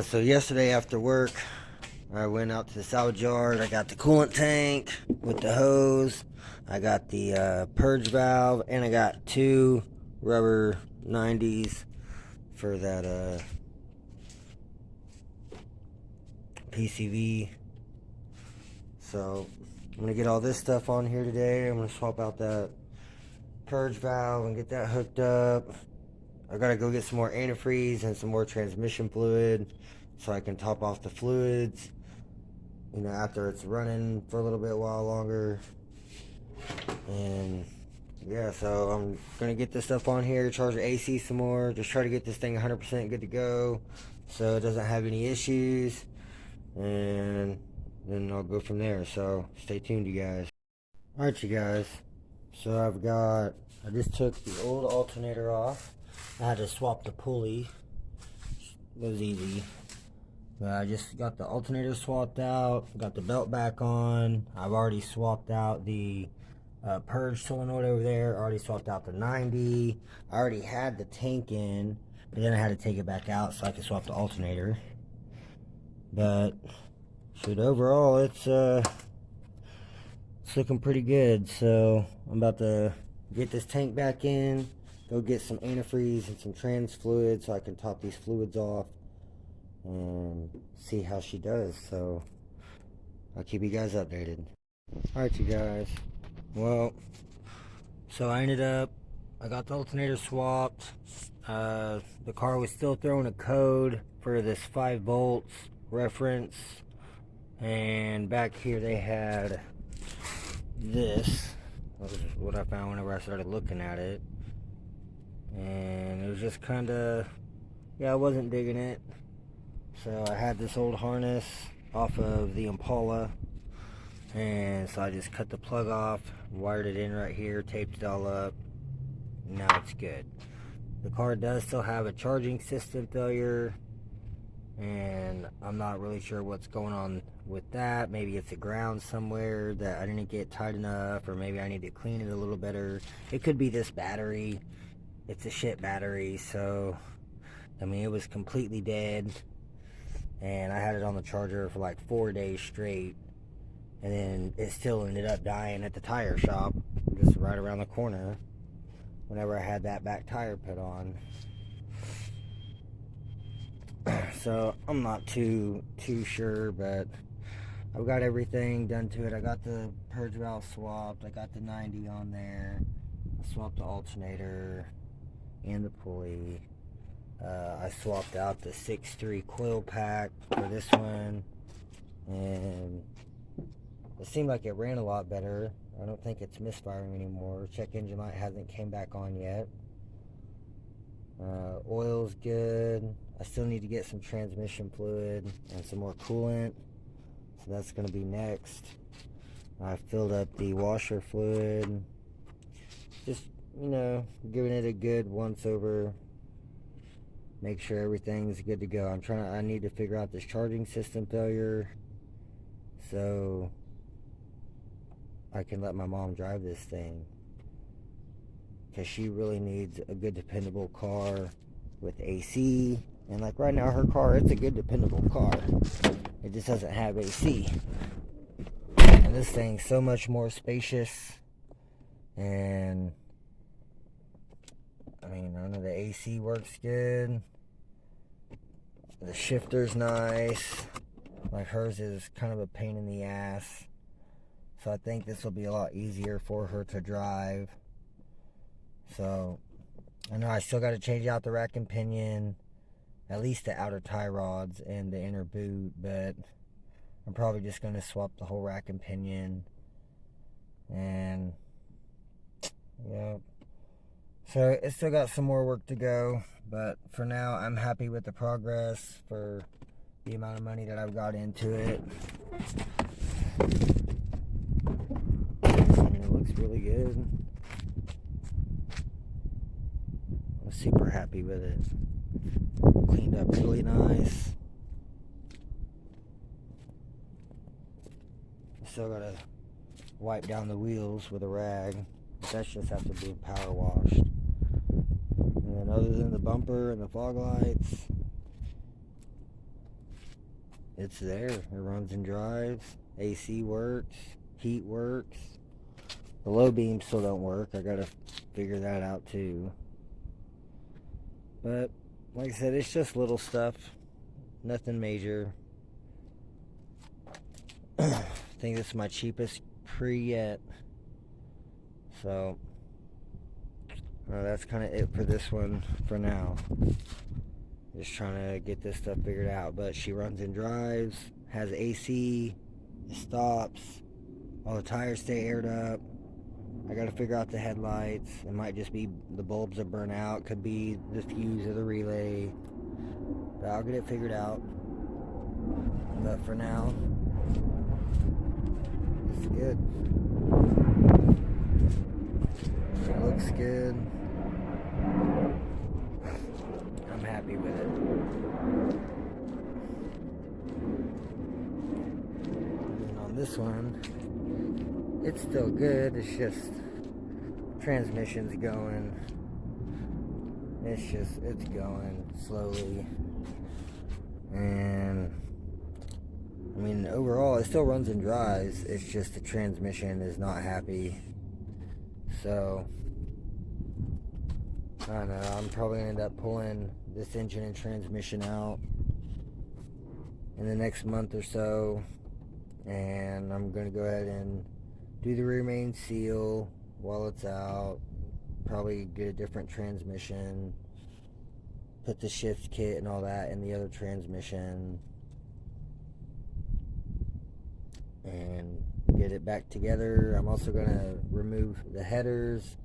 So yesterday after work, I went out to the salvage yard. I got the coolant tank with the hose. I got the purge valve, and I got two rubber 90s for that PCV. So I'm gonna get all this stuff on here today. I'm gonna swap out that purge valve and get that hooked up. I gotta go get some more antifreeze and some more transmission fluid so I can top off the fluids, you know, after it's running for a little bit while longer. And yeah, so I'm gonna get this stuff on here, charge the AC some more, just try to get this thing 100% good to go so it doesn't have any issues, and then I'll go from there. So stay tuned, you guys. Alright, you guys, so I just took the old alternator off. I had to swap the pulley. It was easy. But I just got the alternator swapped out, got the belt back on. I've already swapped out the purge solenoid over there. I already swapped out the 90. I already had the tank in, but then I had to take it back out so I could swap the alternator. But shoot, overall it's looking pretty good. So I'm about to get this tank back in, go get some antifreeze and some trans fluid so I can top these fluids off and see how she does. So I'll keep you guys updated. Alright, you guys, well, so I got the alternator swapped. The car was still throwing a code for this 5 volts reference, and back here they had this. This is what I found whenever I started looking at it, and it was just kind of, yeah, I wasn't digging it. So I had this old harness off of the Impala, and so I just cut the plug off, wired it in right here, taped it all up. Now it's good. The car does still have a charging system failure, and I'm not really sure what's going on with that. Maybe it's a ground somewhere that I didn't get tight enough, or maybe I need to clean it a little better. It could be this battery. It's a shit battery, so I mean, it was completely dead, and I had it on the charger for like 4 days straight, and then it still ended up dying at the tire shop just right around the corner whenever I had that back tire put on. So I'm not too sure, but I've got everything done to it. I got the purge valve swapped, I got the 90 on there, I swapped the alternator and the pulley. I swapped out the 6.3 coil pack for this one, and it seemed like it ran a lot better. I don't think it's misfiring anymore. Check engine light hasn't came back on yet. Oil's good. I still need to get some transmission fluid and some more coolant, so that's going to be next. I filled up the washer fluid, just, you know, giving it a good once over, make sure everything's good to go. I need to figure out this charging system failure so I can let my mom drive this thing, because she really needs a good dependable car with AC. And like right now, her car, it's a good dependable car, it just doesn't have AC. And this thing's so much more spacious, and I mean, I know the AC works good, the shifter's nice. Like, hers is kind of a pain in the ass, so I think this will be a lot easier for her to drive. So I know I still got to change out the rack and pinion, at least the outer tie rods and the inner boot, but I'm probably just going to swap the whole rack and pinion. And yeah, so it's still got some more work to go, but for now I'm happy with the progress for the amount of money that I've got into it. And it looks really good. I'm super happy with it. Cleaned up really nice. Still gotta wipe down the wheels with a rag. That's just after being power washed. And then other than the bumper and the fog lights, it's there. It runs and drives. AC works. Heat works. The low beams still don't work. I gotta figure that out too. But like I said, it's just little stuff. Nothing major. I think this is my cheapest prix yet. So that's kind of it for this one for now. Just trying to get this stuff figured out. But she runs and drives, has AC, stops, all the tires stay aired up. I gotta figure out the headlights. It might just be the bulbs that burn out, could be the fuse or the relay, but I'll get it figured out. But for now, it's good. It looks good. I'm happy with it. And on this one, it's still good. It's just transmission's going. It's going slowly. And I mean, overall, it still runs and drives. It's just the transmission is not happy. So I don't know. I'm probably gonna end up pulling this engine and transmission out in the next month or so, and I'm gonna go ahead and do the rear main seal while it's out. Probably get a different transmission, put the shift kit and all that in the other transmission, and get it back together. I'm also gonna remove the headers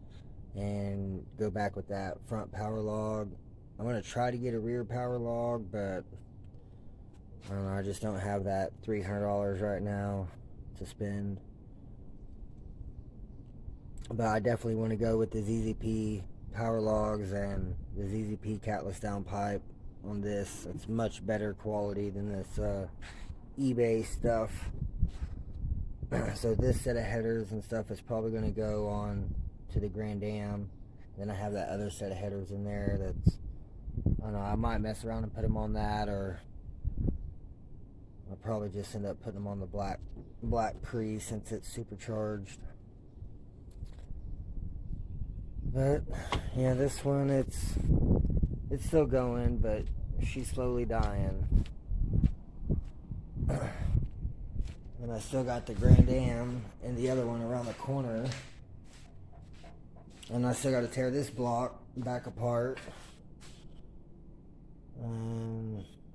and go back with that front power log. I'm gonna try to get a rear power log, but I don't know, I just don't have that $300 right now to spend. But I definitely want to go with the ZZP power logs and the ZZP catless downpipe on this. It's much better quality than this eBay stuff. So this set of headers and stuff is probably going to go on to the Grand Am. Then I have that other set of headers in there that's, I don't know, I might mess around and put them on that, or I'll probably just end up putting them on the black prix since it's supercharged. But yeah, this one, it's still going, but she's slowly dying. And I still got the Grand Am and the other one around the corner. And I still got to tear this block back apart.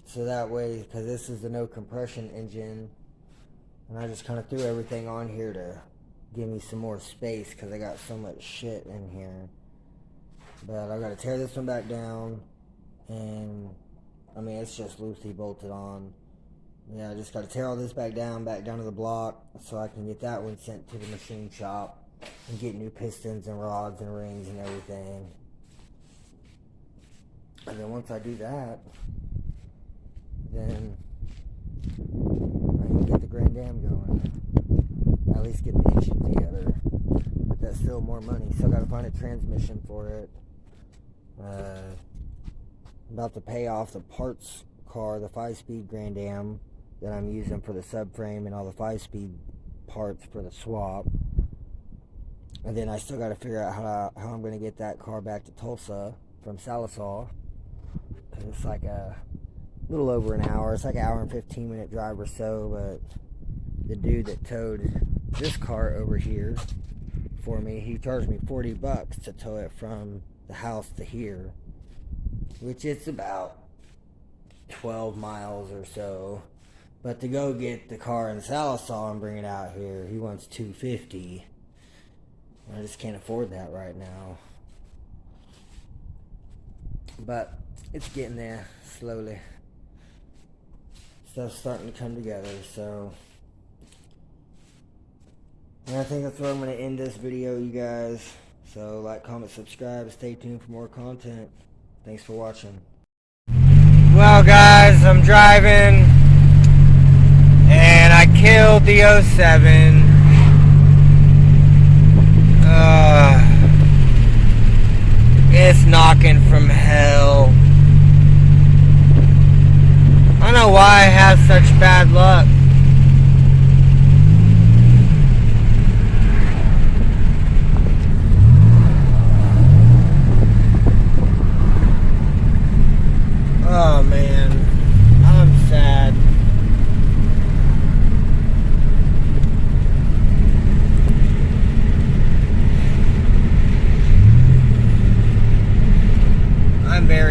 So that way, because this is the no compression engine, and I just kind of threw everything on here to give me some more space because I got so much shit in here. But I got to tear this one back down, and I mean, it's just loosely bolted on. Yeah, I just got to tear all this back down to the block so I can get that one sent to the machine shop and get new pistons and rods and rings and everything. And then once I do that, then I can get the Grand Am going. At least get the engine together. But that's still more money. Still got to find a transmission for it. About to pay off the parts car, the 5-speed Grand Am that I'm using for the subframe and all the 5-speed parts for the swap. And then I still got to figure out how I'm going to get that car back to Tulsa from Salisaw. It's like a little over an hour. It's like an hour and 15-minute drive or so. But the dude that towed this car over here for me, he charged me $40 to tow it from the house to here, which it's about 12 miles or so. But to go get the car in Salisaw and bring it out here, he wants $250. I just can't afford that right now. But it's getting there slowly. Stuff's starting to come together, so. And I think that's where I'm going to end this video, you guys. So like, comment, subscribe, stay tuned for more content. Thanks for watching. Well guys, I'm driving and I killed the 07. It's knocking from hell. I don't know why I have such bad luck. Oh man, I'm sad.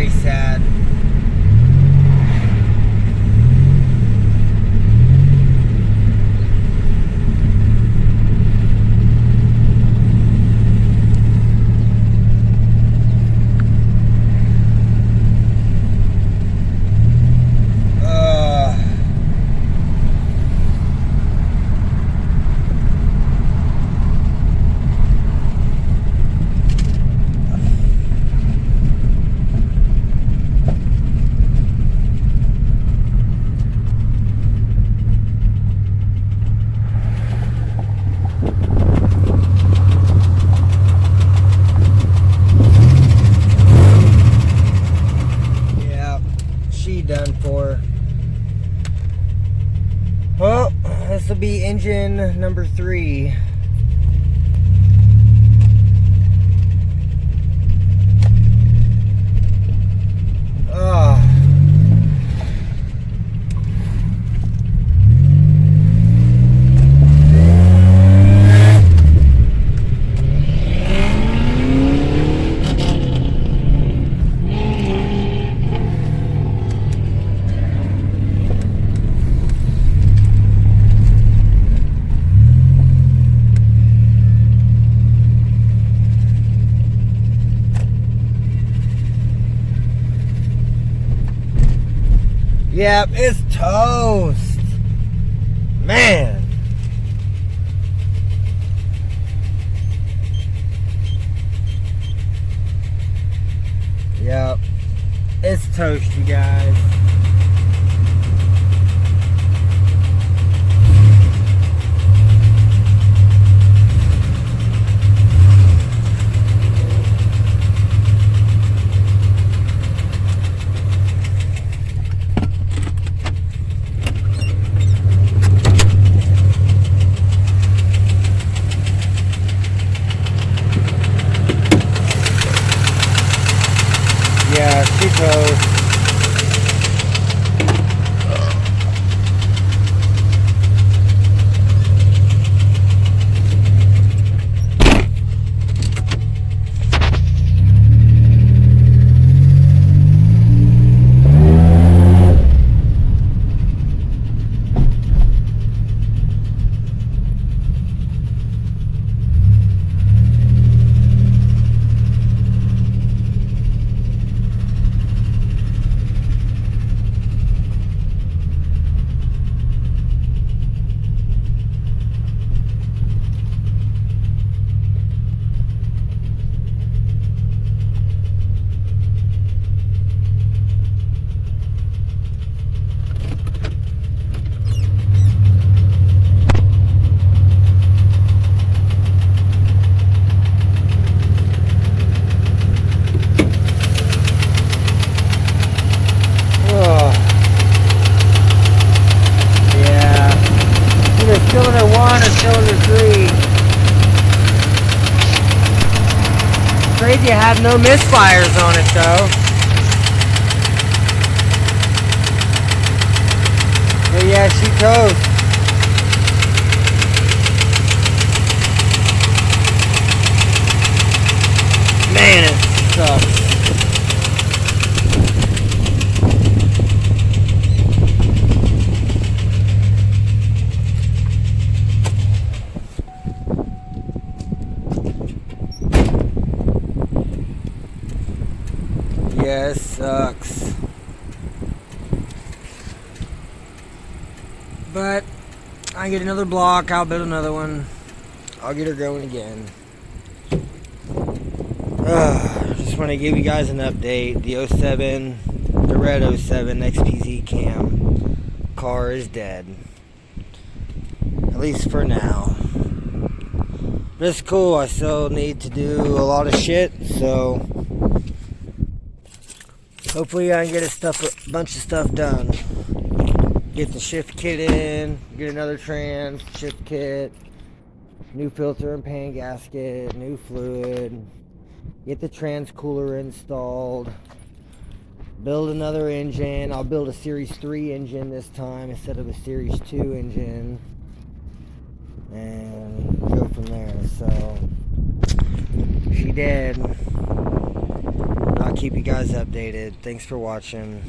very sad. Done for. Well, this will be engine number 3. Yep, it's toast. Man. Yep, it's toast, you guys. Yeah, she toast. Cylinder 1 or cylinder 3. Crazy I have no misfires on it though. But yeah, she toast. Man, it sucks. Yeah, it sucks. But I get another block, I'll build another one. I'll get her going again. Just want to give you guys an update. The 07, the red 07 XPZ cam car is dead. At least for now. But it's cool, I still need to do a lot of shit, so hopefully I can get a bunch of stuff done. Get the shift kit in, get another trans, shift kit, new filter and pan gasket, new fluid, get the trans cooler installed, build another engine. I'll build a Series 3 engine this time instead of a Series 2 engine, and go from there. So she did. Not keep you guys updated. Thanks for watching.